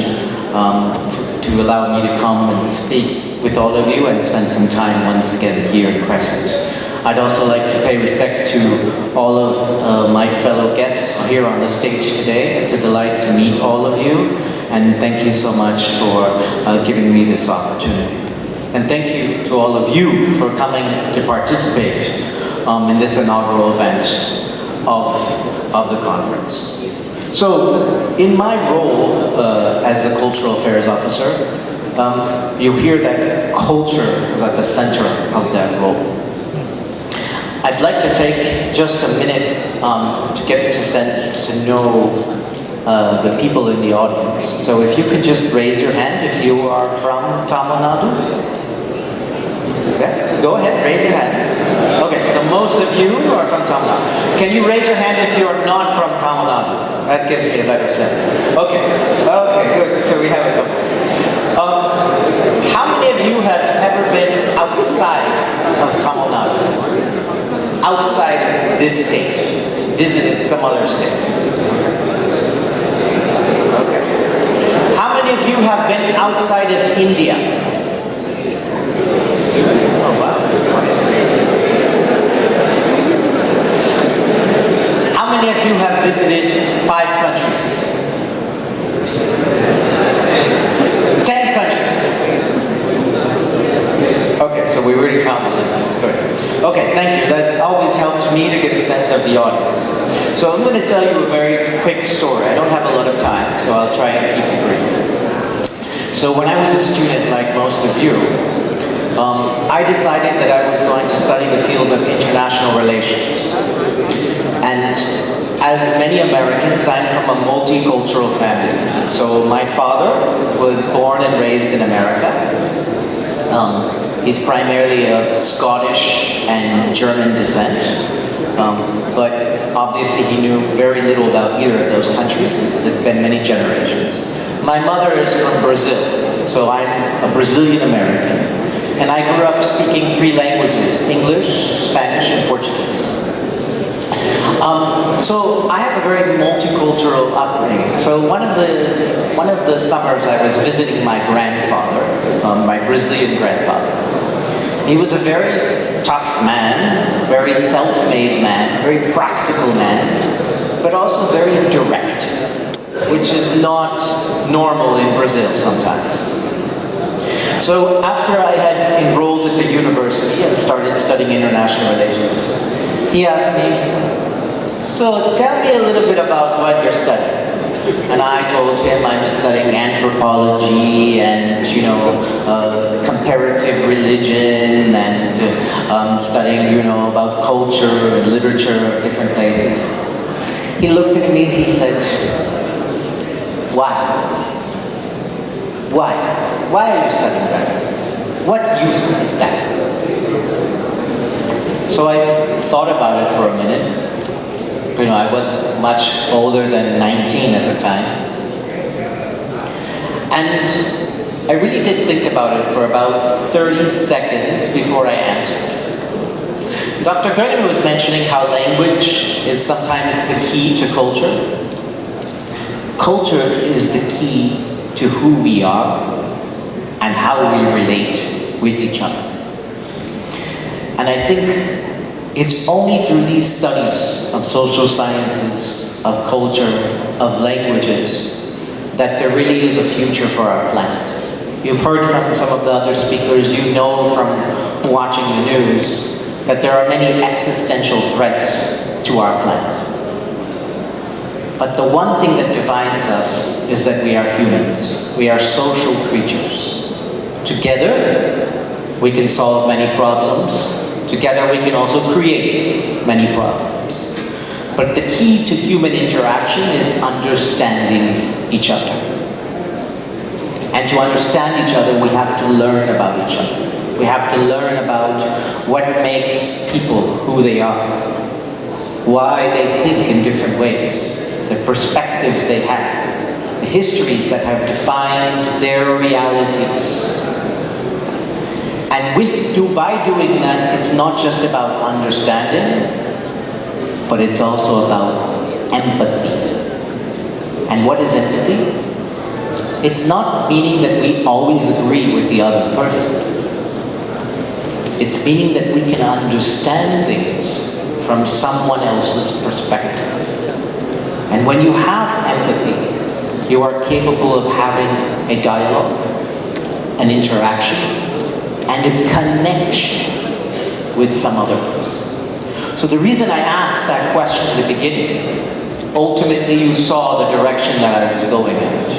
to allow me to come and speak with all of you and spend some time once again here in Crescent. I'd also like to pay respect to all of my fellow guests here on the stage today. It's a delight to meet all of you, and thank you so much for giving me this opportunity. And thank you to all of you for coming to participate in this inaugural event of the conference. So, in my role as the Cultural Affairs Officer, you hear that culture is at the center of that role. I'd like to take just a minute to get a sense to know the people in the audience. So if you could just raise your hand if you are from Tamil Nadu. Okay, go ahead, raise your hand. Okay, so most of you are from Tamil Nadu. Can you raise your hand if you are not from Tamil Nadu? That gives me a better sense. Okay, good. So we have a couple. How many of you have ever been outside of Tamil Nadu? Outside this state? Visited some other state? Okay. How many of you have been outside of India? Oh wow. How many of you have visited 5 countries? 10 countries. Okay, so we already found the limit. Good. Okay, thank you. That always helps me to get a sense of the audience. So I'm going to tell you a very quick story. I don't have a lot of time, so I'll try and keep it brief. So when I was a student, like most of you, I decided that I was going to study the field of international relations. And as many Americans, I'm from a multicultural family. So my father was born and raised in America. He's primarily of Scottish and German descent, but obviously he knew very little about either of those countries because it had been many generations. My mother is from Brazil, so I'm a Brazilian American, and I grew up speaking 3 languages, English, Spanish, and Portuguese. So I have a very multicultural upbringing. So one of the summers I was visiting my grandfather, my Brazilian grandfather. He was a very tough man, very self-made man, very practical man, but also very direct, which is not normal in Brazil sometimes. So after I had enrolled at the university and started studying international relations, he asked me, "So tell me a little bit about what you're studying." And I told him I'm studying anthropology and, comparative religion and studying, about culture and literature of different places. He looked at me, he said, "Why? Why? Why are you studying that? What use is that?" So I thought about it for a minute. I wasn't much older than 19 at the time. And I really did think about it for about 30 seconds before I answered. Dr. Gorgen was mentioning how language is sometimes the key to culture. Culture is the key to who we are and how we relate with each other. And I think it's only through these studies of social sciences, of culture, of languages, that there really is a future for our planet. You've heard from some of the other speakers, you know from watching the news, that there are many existential threats to our planet. But the one thing that defines us is that we are humans. We are social creatures. Together, we can solve many problems. Together we can also create many problems. But the key to human interaction is understanding each other. And to understand each other, we have to learn about each other. We have to learn about what makes people who they are, why they think in different ways, the perspectives they have, the histories that have defined their realities. And by doing that, it's not just about understanding, but it's also about empathy. And what is empathy? It's not meaning that we always agree with the other person. It's meaning that we can understand things from someone else's perspective. And when you have empathy, you are capable of having a dialogue, an interaction, and a connection with some other person. So the reason I asked that question at the beginning, ultimately you saw the direction that I was going at.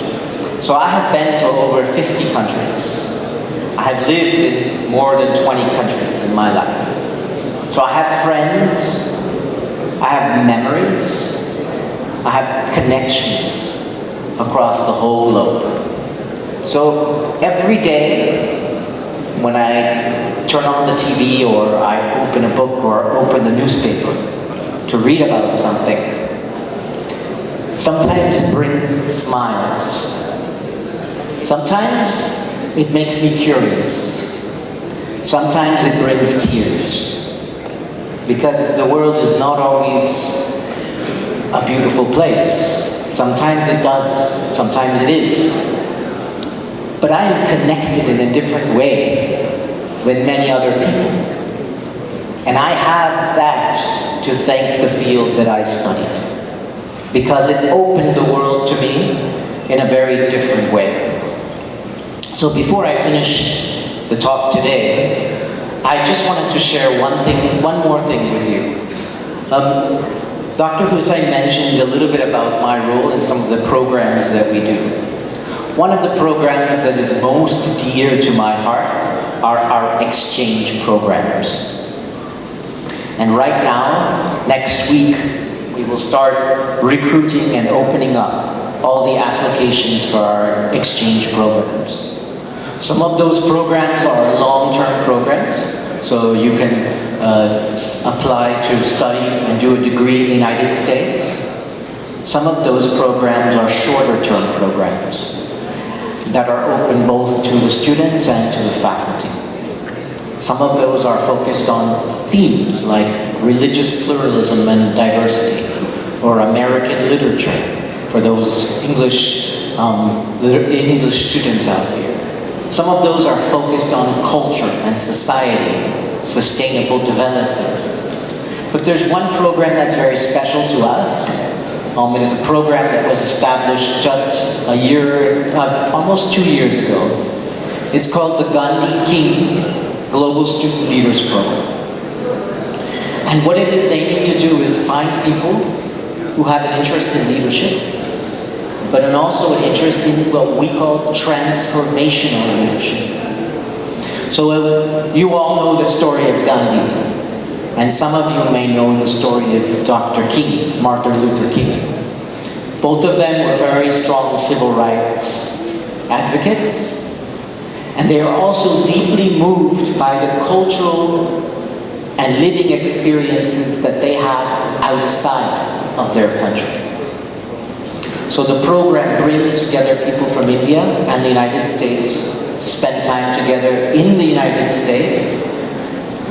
So I have been to over 50 countries. I have lived in more than 20 countries in my life. So I have friends, I have memories, I have connections across the whole globe. So every day, when I turn on the TV or I open a book or open the newspaper to read about something, sometimes it brings smiles. Sometimes it makes me curious. Sometimes it brings tears. Because the world is not always a beautiful place. Sometimes it does, sometimes it is. But I am connected in a different way with many other people. And I have that to thank the field that I studied. Because it opened the world to me in a very different way. So before I finish the talk today, I just wanted to share one more thing with you. Dr. Hussain mentioned a little bit about my role in some of the programs that we do. One of the programs that is most dear to my heart are our exchange programs. And right now, next week, we will start recruiting and opening up all the applications for our exchange programs. Some of those programs are long-term programs, so you can apply to study and do a degree in the United States. Some of those programs are shorter-term programs that are open both to the students and to the faculty. Some of those are focused on themes like religious pluralism and diversity, or American literature for those English students out here. Some of those are focused on culture and society, sustainable development. But there's one program that's very special to us. It is a program that was established just almost 2 years ago. It's called the Gandhi King Global Student Leaders Program. And what it is aiming to do is find people who have an interest in leadership, but also an interest in what we call transformational leadership. So you all know the story of Gandhi. And some of you may know the story of Dr. King, Martin Luther King. Both of them were very strong civil rights advocates, and they are also deeply moved by the cultural and living experiences that they had outside of their country. So the program brings together people from India and the United States to spend time together in the United States,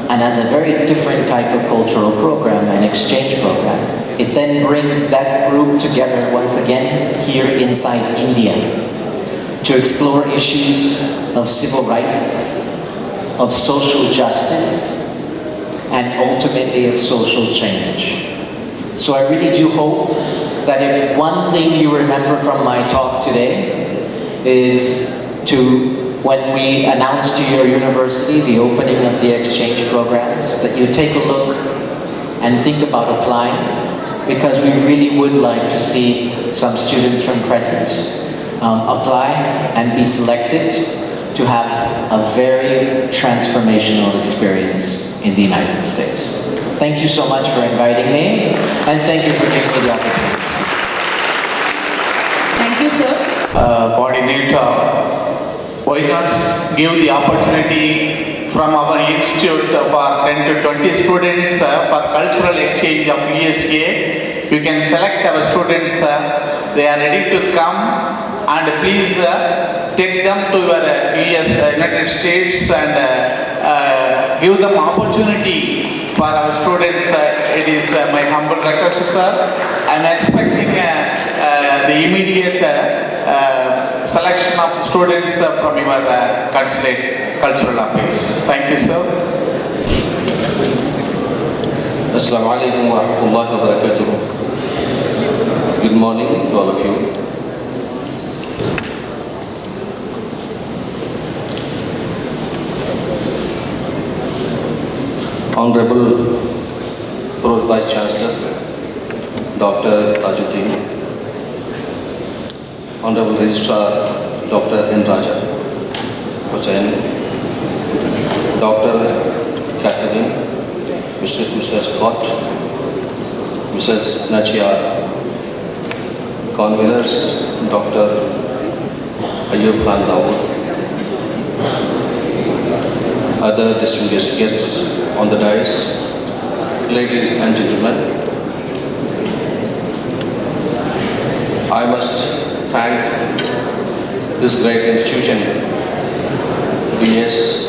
and as a very different type of cultural program, an exchange program. It then brings that group together once again here inside India to explore issues of civil rights, of social justice, and ultimately of social change. So I really do hope that if one thing you remember from my talk today is when we announce to your university the opening of the exchange programs, that you take a look and think about applying, because we really would like to see some students from Crescent apply and be selected to have a very transformational experience in the United States. Thank you so much for inviting me, and thank you for giving me the opportunity. Thank you, sir. Coordinator, why not give the opportunity from our institute for 10 to 20 students for cultural exchange of USA. You can select our students, they are ready to come, and please take them to your United States and give them opportunity for our students. It is my humble request, sir. I am expecting the immediate selection of students from your consulate cultural affairs. Thank you, sir. Assalamu alaikum wa rahmatullahi wa barakatuh. Good morning to all of you. Honorable Pro-Vice Chancellor Dr. Thajudeen, Honorable Registrar Dr. Hussain, Dr. Katharina, Mrs. Mrs. Nacchiyar, Convenors Dr. Vandalur, other distinguished guests on the dais, ladies and gentlemen, I must thank this great institution, BSACIST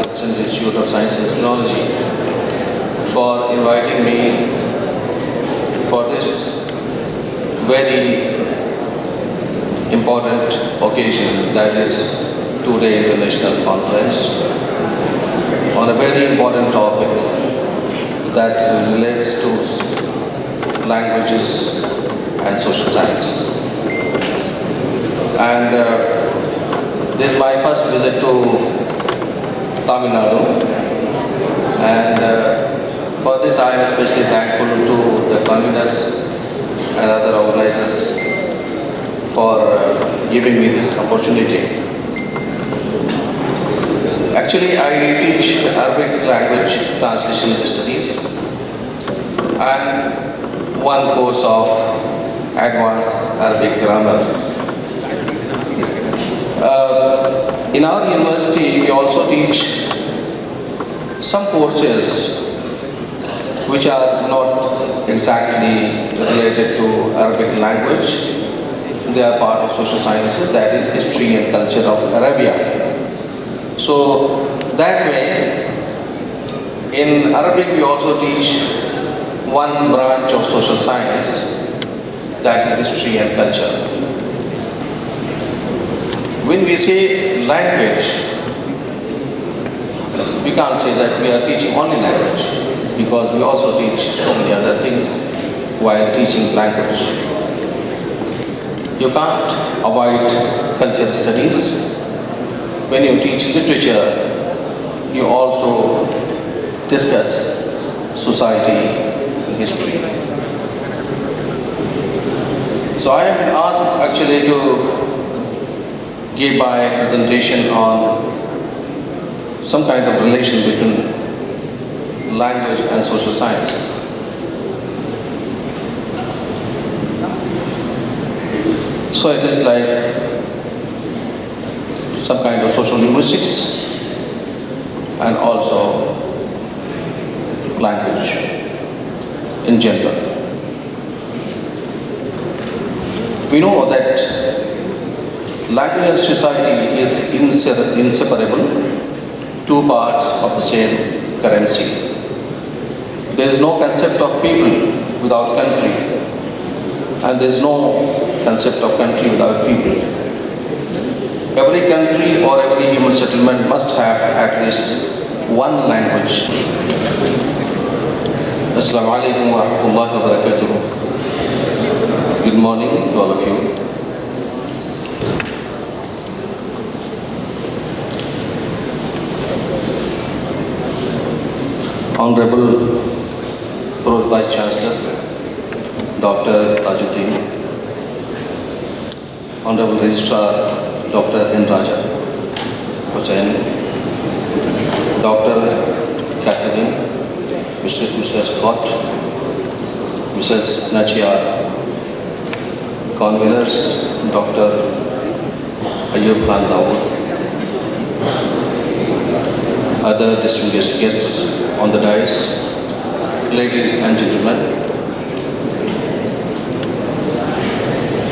Crescentinstitute of Science and Technology, for inviting me for this very important occasion, that is two-day international conference on a very important topic that relates to languages and social sciences. And this is my first visit to Tamil Nadu, and for this I am especially thankful to the conveners and other organizers for giving me this opportunity. Actually, I teach Arabic language translation studies, and one course of advanced Arabic grammar. In our university, we also teach some courses which are not exactly related to Arabic language. They are part of social sciences, that is history and culture of Arabia. So that way, in Arabic we also teach one branch of social science, that is history and culture. When we say language, we can't say that we are teaching only language, because we also teach so many other things while teaching language. You can't avoid cultural studies. When you teach literature, you also discuss society and history. So I have been asked actually to give my presentation on some kind of relation between language and social science. So it is like some kind of social linguistics and also language in general. We know that language and society is inseparable, two parts of the same currency. There is no concept of people without country, and there is no concept of country without people. Every country or every human settlement must have at least one language. Assalamu alaikum wa rahmatullahi wa barakatuh. Good morning to all of you. Honorable Pro-Vice Chancellor Dr. Thajudeen, Honorable Registrar Dr. Hussain, Dr. Katharina, Mrs. Dr. Mrs. Nacchiyar, Convenors Dr. other distinguished guests on the dais, ladies and gentlemen,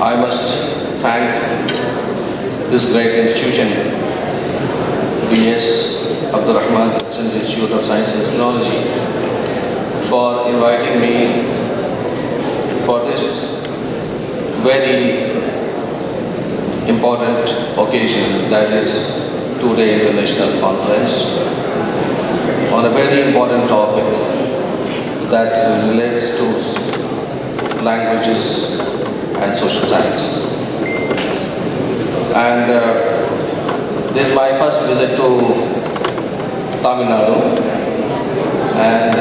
I must thank this great institution, Abdur Crescentinstitute of Science and Technology, for inviting me for this very important occasion, that is two-day international conference on a very important topic that relates to languages and social science. And this is my first visit to Tamil Nadu, and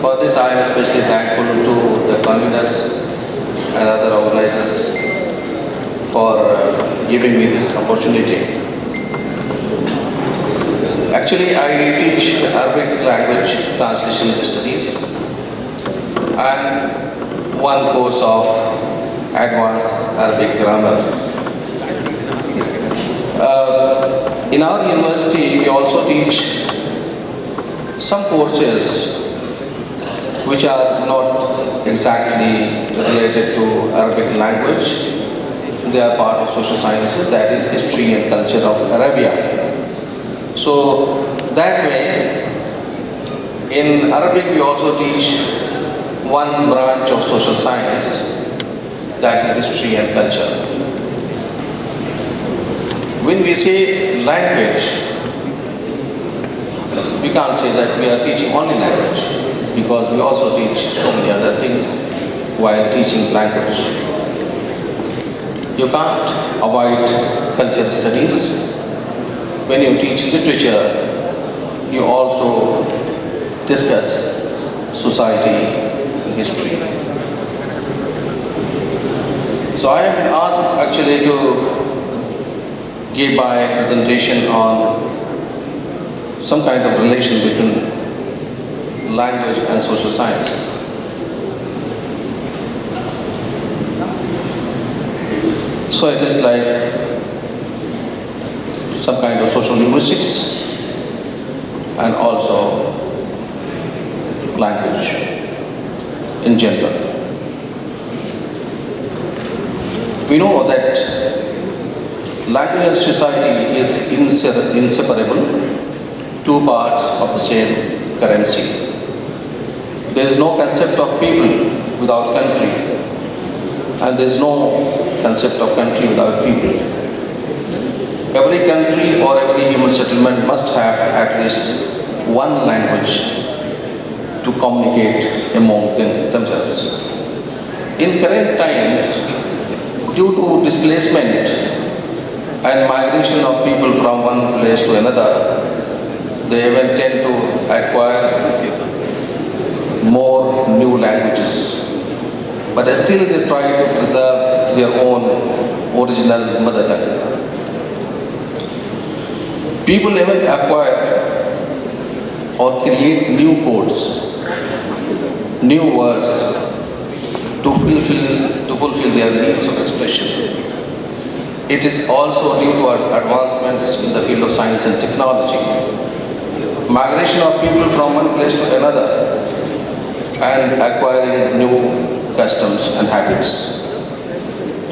for this I am especially thankful to the convenors and other organizers for giving me this opportunity. Actually, I teach Arabic language translation studies and one course of advanced Arabic grammar. In our university, we also teach some courses which are not exactly related to Arabic language. They are part of social sciences, that is history and culture of Arabia. So that way, in Arabic we also teach one branch of social science, that is history and culture. When we say language, we can't say that we are teaching only language, because we also teach so many other things while teaching language. You can't avoid cultural studies. When you teach literature, you also discuss society and history. So I have been asked actually to give my presentation on some kind of relation between language and social science. So it is like some kind of social linguistics and also language in general. We know that language and society is inseparable, two parts of the same currency. There is no concept of people without country, and there is no concept of country without people. Every country or every human settlement must have at least one language to communicate among themselves. In current times, due to displacement and migration of people from one place to another, they even tend to acquire more new languages. But still they try to preserve their own original mother tongue. People even acquire or create new codes, new words to fulfill their needs of expression. It is also due to advancements in the field of science and technology. Migration of people from one place to another and acquiring new customs and habits.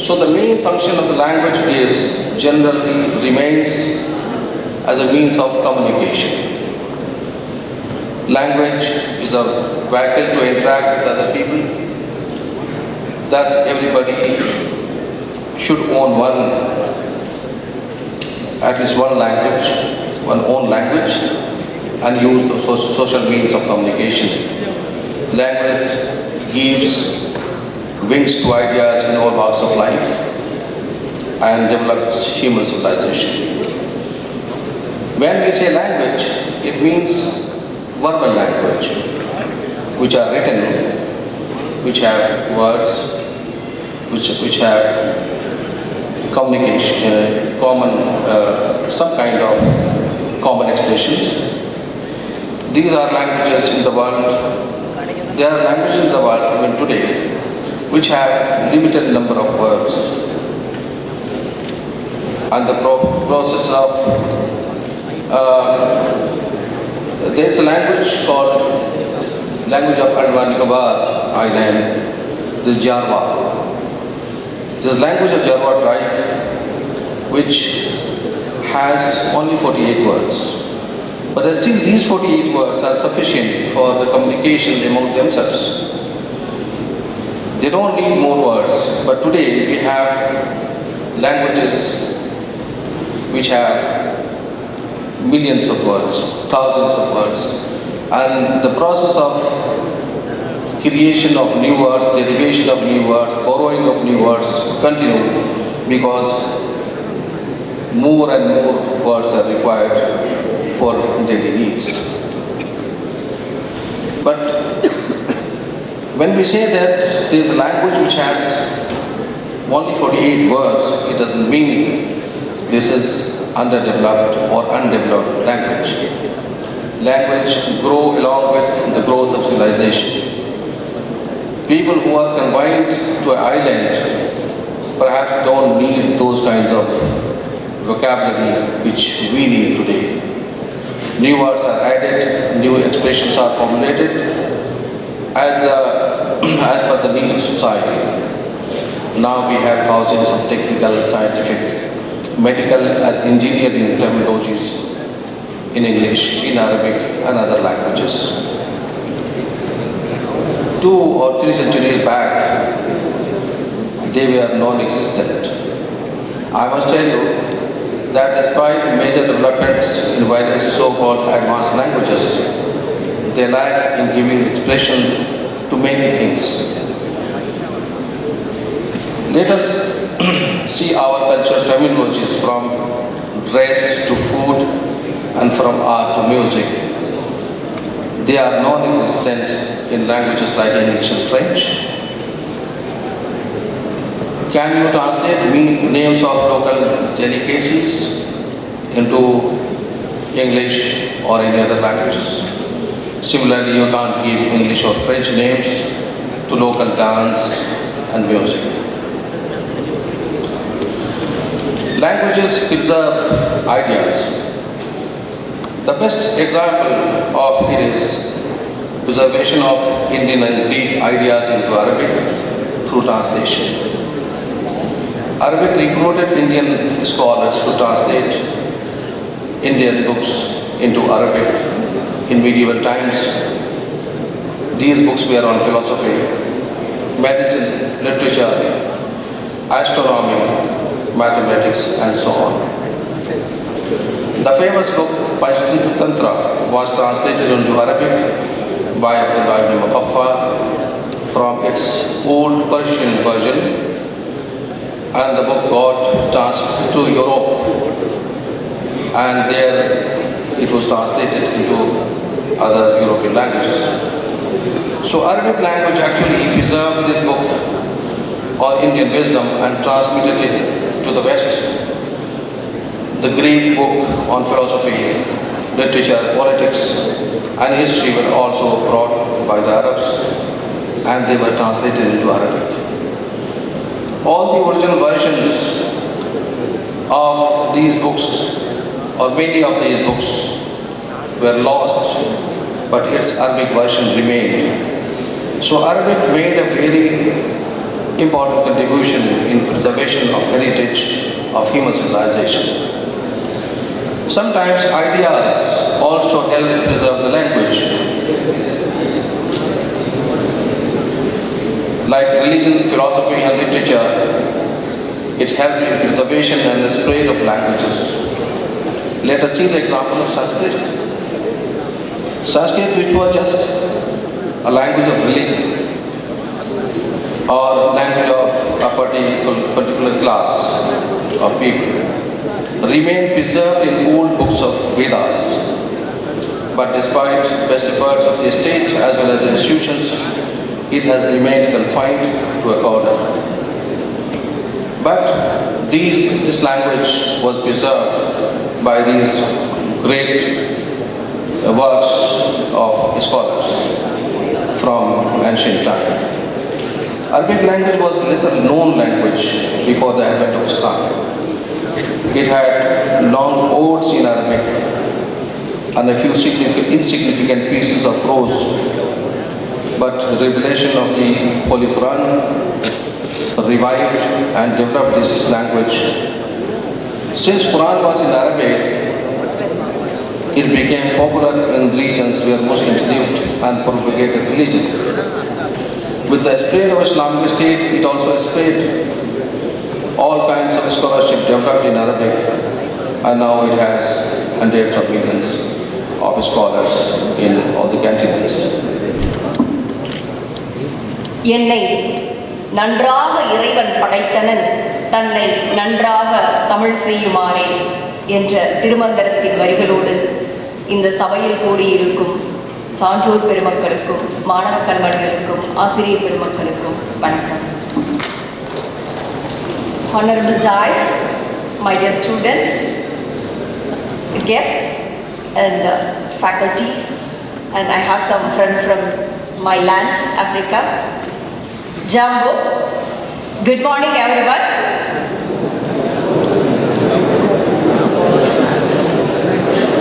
So the main function of the language is generally remains as a means of communication. Language is a vehicle to interact with other people. Thus everybody should own at least one language, one own language, and use the social means of communication. Language gives wings to ideas in all walks of life and develops human civilization. When we say language, it means verbal language, which are written, which have words, which have communication, some kind of common expressions. These are languages in the world. There are languages in the world even today which have limited number of words. And the process of there is a language called language of Andaman Nicobar Island, this Jarwa. The language of Jarwa tribe, which has only 48 words. But still these 48 words are sufficient for the communication among themselves. They don't need more words. But today we have languages which have millions of words, thousands of words. And the process of creation of new words, derivation of new words, borrowing of new words continue because more and more words are required for daily needs. But when we say that there is a language which has only 48 words, it doesn't mean this is underdeveloped or undeveloped language. Language grow along with the growth of civilization. People who are confined to an island perhaps don't need those kinds of vocabulary which we need today. New words are added, new expressions are formulated as per the need of society. Now we have thousands of technical, scientific, medical and engineering terminologies in English, in Arabic and other languages. 2 or 3 centuries back, they were non-existent. I must tell you that despite major developments in various so-called advanced languages, they lack in giving expression to many things. Let us see our cultural terminologies from dress to food and from art to music. They are non-existent in languages like English and French. Can you translate names of local delicacies into English or any other languages? Similarly, you can't give English or French names to local dance and music. Languages preserve ideas. The best example of it is preservation of Indian and Greek ideas into Arabic through translation. Arabic recruited Indian scholars to translate Indian books into Arabic in medieval times. These books were on philosophy, medicine, literature, astronomy, mathematics, and so on. The famous book Panchtantra was translated into Arabic by Abdur from its old Persian version, and the book got transferred to Europe, and there it was translated into other European languages. So Arabic language actually preserved this book on Indian wisdom and transmitted it to the West. The Greek book on philosophy, literature, politics, and history were also brought by the Arabs, and they were translated into Arabic. All the original versions of these books, or many of these books, were lost, but its Arabic version remained. So Arabic made a very important contribution in preservation of heritage of human civilization. Sometimes ideas also help preserve the language. Like religion, philosophy, and literature, it helps in preservation and the spread of languages. Let us see the example of Sanskrit. Sanskrit, which was just a language of religion or language of a particular class of people, remained preserved in old books of Vedas. But despite best efforts of the state as well as institutions, it has remained confined to a corner. But this language was preserved by these great works of scholars from ancient time. Arabic language was a lesser known language before the advent of Islam. It had long odes in Arabic and a few insignificant pieces of prose. But the revelation of the Holy Quran revived and developed this language. Since Quran was in Arabic, it became popular in regions where Muslims lived and propagated religion. With the spread of Islamic State, it also spread. All kinds of scholarship developed in Arabic, and now it has hundreds of millions of scholars in all the continents. என்னை நன்றாக இறைவன் படைத்தனன் தன்னை நன்றாக தமிழ் செய்யுமாறே என்ற திருமந்திரத்தின் வரிகளோடு இந்த சபையில் கூடியிருக்கும் சான்றோர் பெருமக்களுக்கும் மாணவ கண்மணிகளுக்கும் ஆசிரியர் பெருமக்களுக்கும் வணக்கம். Honorable Dais, my dear students, guests and faculties, and I have some friends from my land, Africa. Jambo, good morning everyone.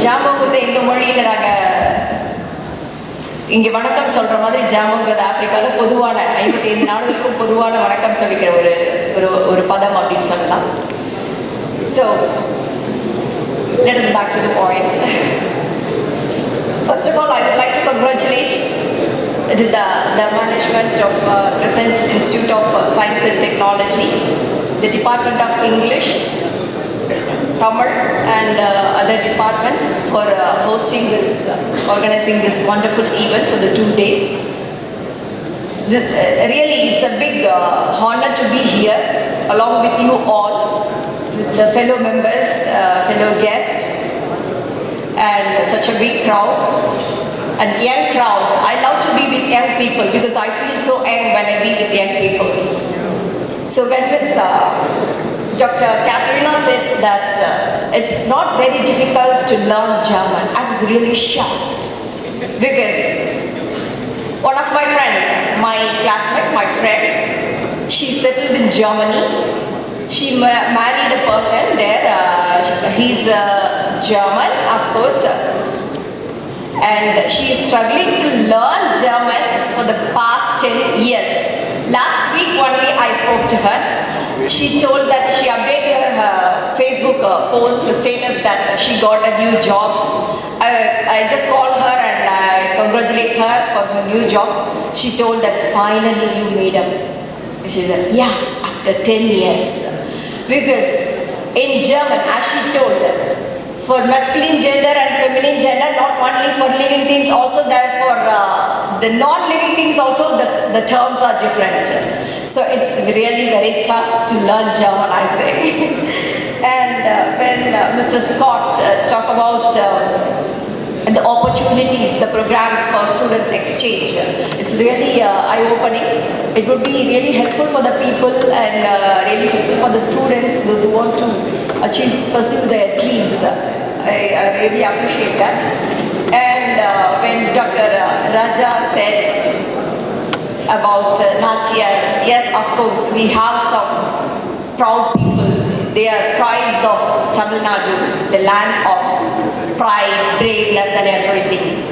Jambo வந்து எங்க மொழியில நாங்க இங்க வணக்கம் சொல்ற மாதிரி ஜாம்புங்கிறது ஆப்பிரிக்கால பொதுவான 55 நாடுகளுக்கும் பொதுவான வணக்கம் சொல்லிக்கிற ஒரு பதம் அப்படின்னு சொல்லலாம். So let us back to the point. First of all, I would like to congratulate the management of Crescentinstitute of Science and Technology, the Department of English, Tamil and other departments for organizing this wonderful event for the 2 days. Really, it's a big honor to be here along with you all, with the fellow members, fellow guests, and such a big crowd. And young crowd. I love to be with young people because I feel so young when I be with young people. So when Ms. Dr. Katharina said that it's not very difficult to learn German, I was really shocked because one of my friend, my classmate, my friend, she settled in Germany She married a person there. He's German, of course, and she is struggling to learn German for the past 10 years. Last week only I spoke to her. She told that she updated her Facebook post status that she got a new job. I just called her and I congratulate her for her new job. She told that finally you made up. She said, yeah, after 10 years. Because in German, as she told, for masculine gender and feminine gender, not only for living things, also there for the non-living things also, the terms are different. So it's really very tough to learn German, I say. And when Mr. Scott talked about the opportunities, the programs for students exchange, it's really eye-opening. It would be really helpful for the people and really helpful for the students, those who want to pursue their dreams. I really appreciate that. And when Dr. Raja said about Nacchiyar, yes, of course, we have some proud people. They are prides of Tamil Nadu, the land of pride, braveness and everything.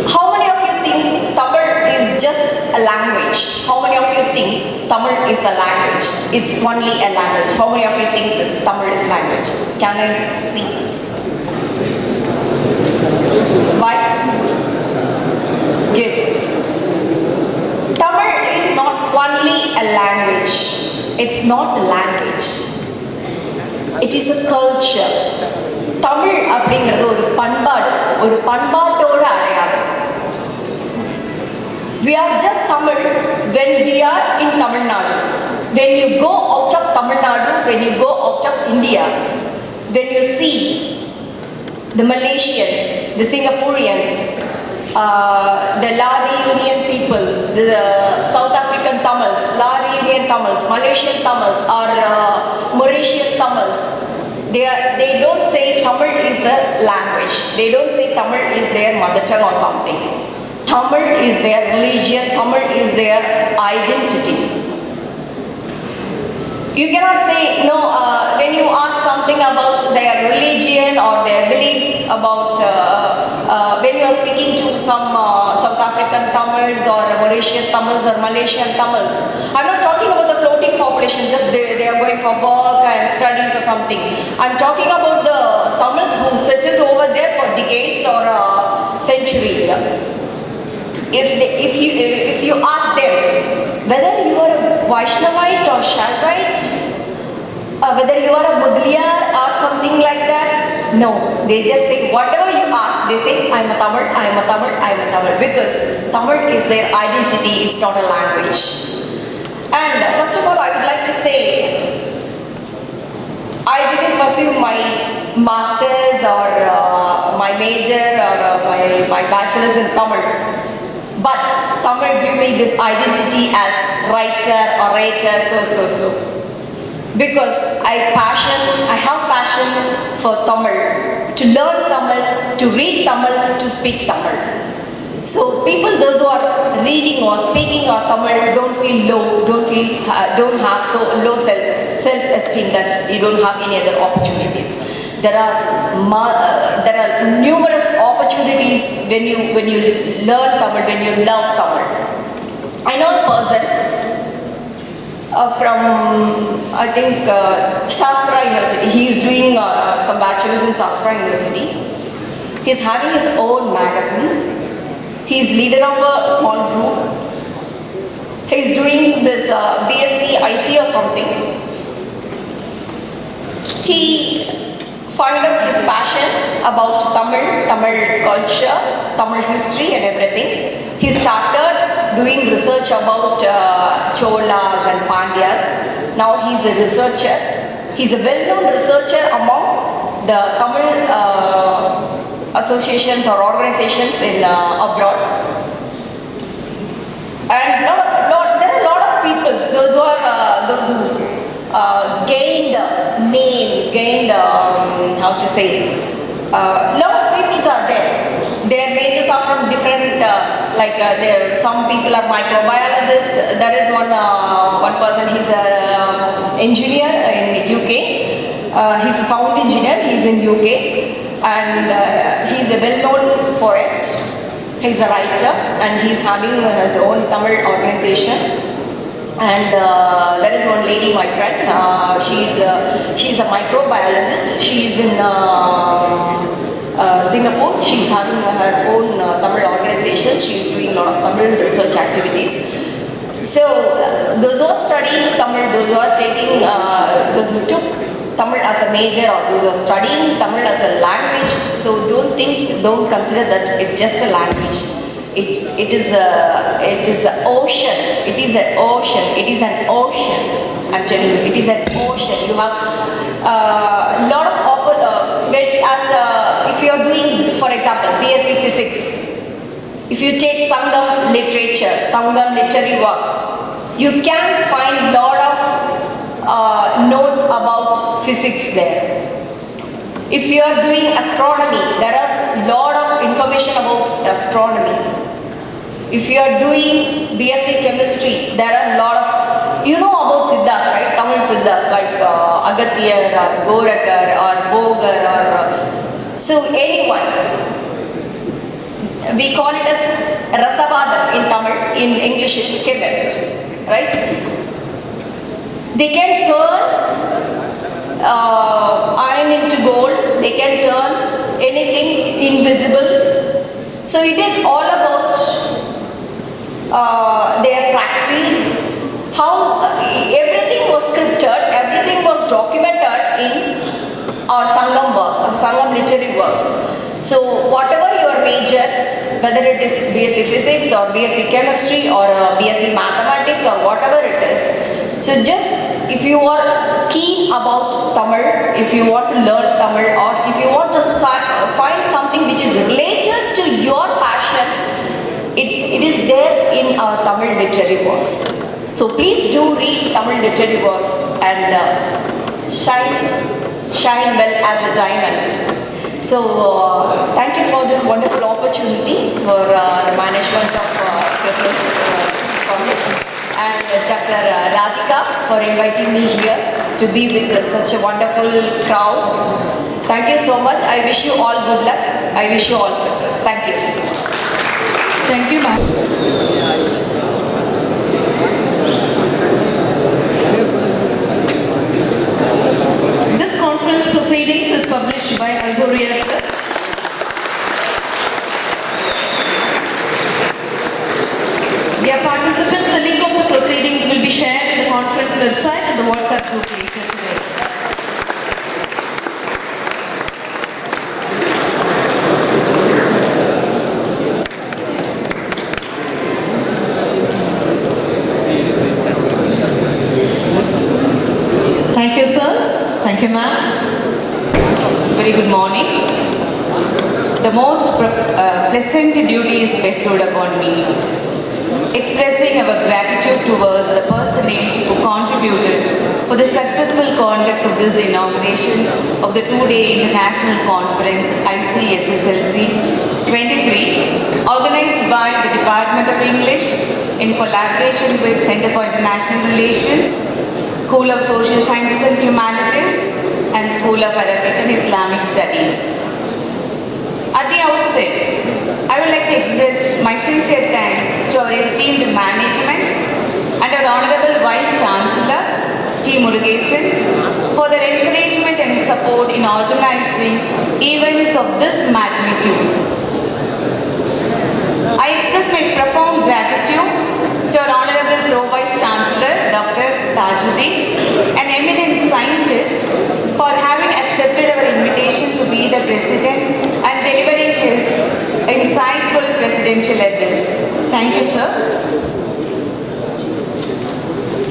How many of you think Tamil is just a language? How many of you think Tamil is a language? It's only a language. How many of you think this Tamil is a language? Can I see? Why? Good. Tamil is not only a language. It's not a language. It is a culture. Tamil அப்படிங்கிறது ஒரு பண்பாடு, ஒரு பண்பாட்டோட அடையாளம். We are just Tamils when we are in Tamil Nadu. When you go out of Tamil Nadu, when you go out of India, when you see the Malaysians, the Singaporeans, the La Reunion people, the South African Tamils, La Reunion Tamils, Malaysian Tamils, or Mauritius Tamils, they don't say Tamil is a language. They don't say Tamil is their mother tongue or something. Tamil is their religion. Tamil is their identity. You cannot say, no, when you ask something about their religion or their beliefs about, when you are speaking to some South African Tamils or Mauritius Tamils or Malaysian Tamils, I'm not talking about the floating population, just they are going for work and studies or something. I'm talking about the Tamils who settled over there for decades or centuries. If you ask them whether you are a Vaishnavite or Shaivite, whether you are a Mudliyar or something like that, no, they just say whatever you ask, they say I am a Tamil, I am a Tamil, I am a Tamil, because Tamil is their identity, it's not a language. And first of all, I would like to say I didn't pursue my masters or my major or my bachelor's in Tamil. But Tamil gave me this identity as writer, orator, so. Because I have passion for Tamil, to learn Tamil, to read Tamil, to speak Tamil. So people, those who are reading or speaking or Tamil, don't feel low, don't have so low self-esteem that you don't have any other opportunities. There are numerous opportunities when you learn Tamil, when you love Tamil. I know a person from, I think, Shastra University. He is doing some bachelor's in Shastra University. He is having his own magazine. He is leader of a small group. He is doing this BSc IT or something. He find out his passion about Tamil culture, Tamil history and everything. He started doing research about Cholas and Pandyas. Now he's a researcher. He's a well-known researcher among the Tamil associations or organizations in abroad. And there are a lot of people, those who gained how to say, lot of people are there. Their majors are from different, Like some people are microbiologists. There is one person, he's an engineer in UK. He's a sound engineer, he's in UK. And he's a well-known poet. He's a writer and he's having his own Tamil organization. And there is one lady, my friend, she's a microbiologist. She's in Singapore. She's having her own Tamil organization. She's doing a lot of Tamil research activities. So those who are studying Tamil, those who are taking, those who took Tamil as a major, or those who are studying Tamil as a language, so don't consider that it's just a language. It is an ocean. It is an ocean. It is an ocean. I'm telling you, it is an ocean. You have a lot of if you are doing, for example, BSc Physics. If you take Sangam literature, Sangam literary works, you can find lot of notes about physics there. If you are doing astronomy, there are lot of information about astronomy. If you are doing BSc Chemistry, there are lot of, you know about Siddhas, right? Tamil Siddhas like Agathiyar or Gorakar or Bogar or so anyone. We call it as Rasavadam in Tamil, in English it's chemist, right? They can turn iron into gold, they can turn anything invisible. So it is all about their practice, how everything was scripted, everything was documented in our Sangam works, our Sangam literary works. So whatever your major, whether it is BSc Physics or BSc Chemistry or BSc Mathematics or whatever it is, so just if you are keen about Tamil, if you want to learn Tamil, or if you want to find something which is related to your passion, it is there in our Tamil literary works. So please do read Tamil literary works and shine well as a diamond. So thank you for this wonderful opportunity for the management of Crescent College and Dr. Radhika for inviting me here to be with such a wonderful crowd. Thank you so much. I wish you all good luck. I wish you all success. Thank you. Thank you, ma'am. This conference proceedings is published by Abdur. Dear participants, the link of the proceedings will be shared in the conference website and the WhatsApp group later today. Thank you, sirs. Thank you, ma'am. Very good morning. The most pleasant duty is bestowed upon me, expressing our gratitude towards the personage who contributed for the successful conduct of this inauguration of the two-day international conference ICSSLC 23, organized by the Department of English in collaboration with Center for International Relations, School of Social Sciences and Humanities, and School of Arabic and Islamic Studies. At the outset, I would like to express my sincere thanks to our esteemed management and our Honorable Vice Chancellor, Murugesan, for their encouragement and support in organizing events of this magnitude. I express my profound gratitude to our Honorable Pro-Vice Chancellor Dr. Thajudeen, an eminent scientist, for having accepted our invitation to be the President and delivering his insightful presidential address. Thank you, sir.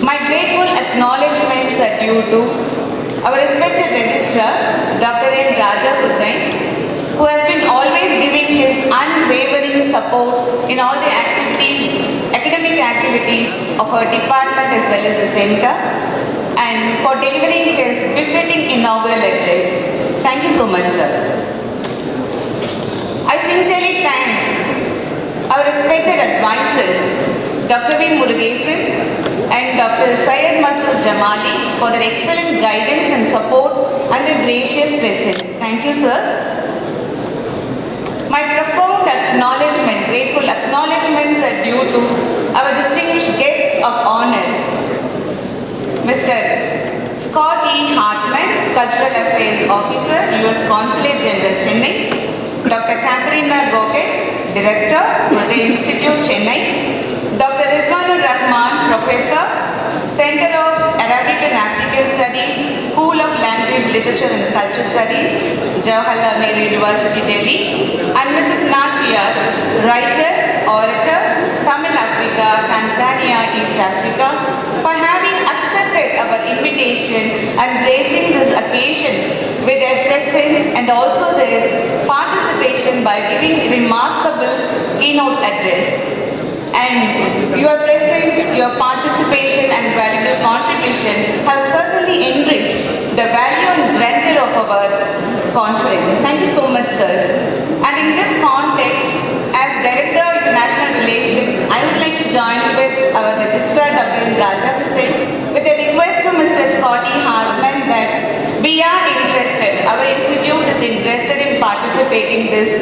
My grateful acknowledgements are due to our respected Registrar Dr. Hussain, who has been always giving his unwavering support in all the academic activities of our department as well as the center, and for delivering his befitting inaugural address. Thank you so much, sir. I sincerely thank our respected advisors, Dr. Murugesan and Dr. Syed Masood Jamali for their excellent guidance and support and their gracious presence. Thank you, sirs. My profound acknowledgement, grateful acknowledgements are due to our distinguished guests of honor, Mr. Scott E. Hartmann, Cultural Affairs Officer, U.S. Consulate General, Chennai, Dr. Katharina Gorgen, Director, Goethe Institute, Chennai, Dr. Rizwanur Rahman, Professor, Center of Arabic and African Studies, School of Language, Literature and Culture Studies, Jawaharlal Nehru University, Delhi, and Mrs. Nacchiyar, writer, orator, Tamil Africa, Tanzania, East Africa, for having accepted our invitation and gracing this occasion with their presence and also their participation by giving remarkable keynote address. And your presence, your participation and valuable contribution have certainly enriched the value and grandeur of our conference. Thank you so much, sirs. And in this context, as Director of International Relations, I would like to join with our Registrar Dr. Hussain with a request to Mr. Scott E. Hartmann that we are interested, our institute is interested in participating in this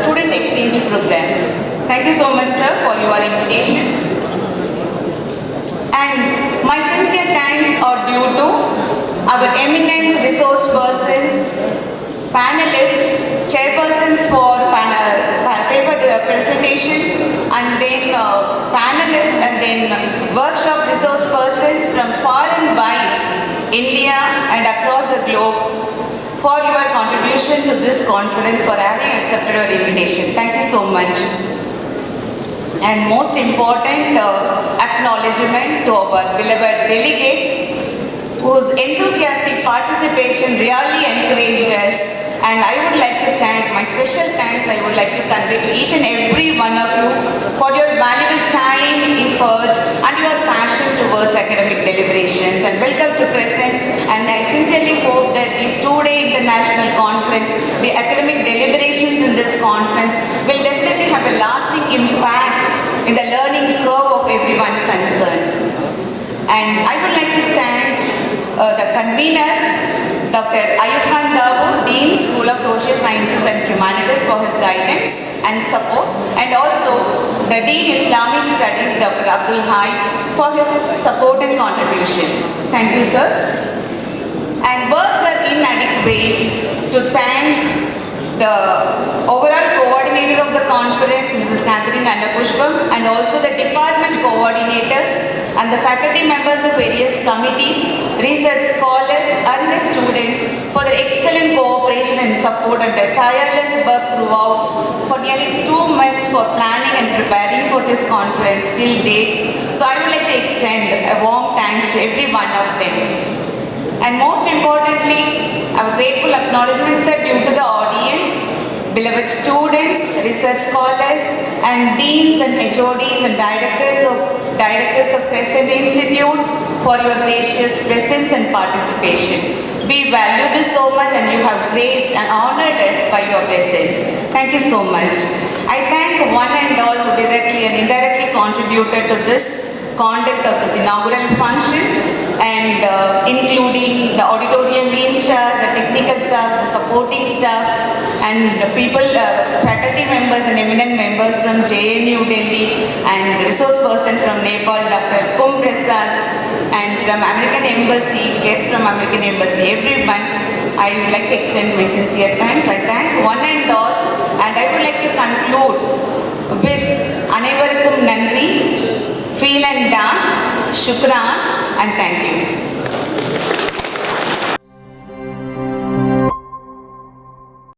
student exchange programs. Thank you so much, sir, for your invitation. And my sincere thanks are due to our eminent resource persons, panelists, chairpersons for paper presentations, and then panelists, and then workshop resource persons from far and wide India and across the globe for your contribution to this conference, for having accepted our invitation. Thank you so much. And most important acknowledgement to our beloved delegates whose enthusiastic participation really encouraged us. And I would like to thank, my special thanks I would like to convey to each and every one of you for your valuable time, effort and your passion towards academic deliberations. And welcome to Crescent, and I sincerely hope that this 2-day international conference, the academic deliberations in this conference will definitely have a lasting impact in the learning curve of everyone concerned. And I would like to thank the convener, Dr. Ayukan Dabu, Dean, School of Social Sciences and Humanities, for his guidance and support, and also the Dean, Islamic Studies, Dr. Abdur, for his support and contribution. Thank you, sirs. And words are inadequate to thank the overall coordinator of the conference, Mrs. Katharina Gorgen, and also the department coordinators and the faculty members of various committees, research scholars and the students for their excellent cooperation and support and their tireless work throughout for nearly 2 months for planning and preparing for this conference till date. So I would like to extend a warm thanks to every one of them. And most importantly, our grateful acknowledgements are due to the audience, beloved students, research scholars, and deans and HODs and directors of Crescent Institute for your gracious presence and participation. We value this so much, and you have graced and honored us by your presence. Thank you so much. I thank one and all who directly and indirectly contributed to this conduct of this inaugural function, and including the auditorium in charge, the technical staff, the supporting staff, and the people, faculty members and eminent members from JNU Delhi, and the resource person from Nepal, Dr. Prasad, and from American Embassy, guests from American Embassy, everyone. I would like to extend my sincere thanks. I thank one and all, and I would like to conclude with Anevarukkum Nandri, Feel and Dank, Shukran, and thank you.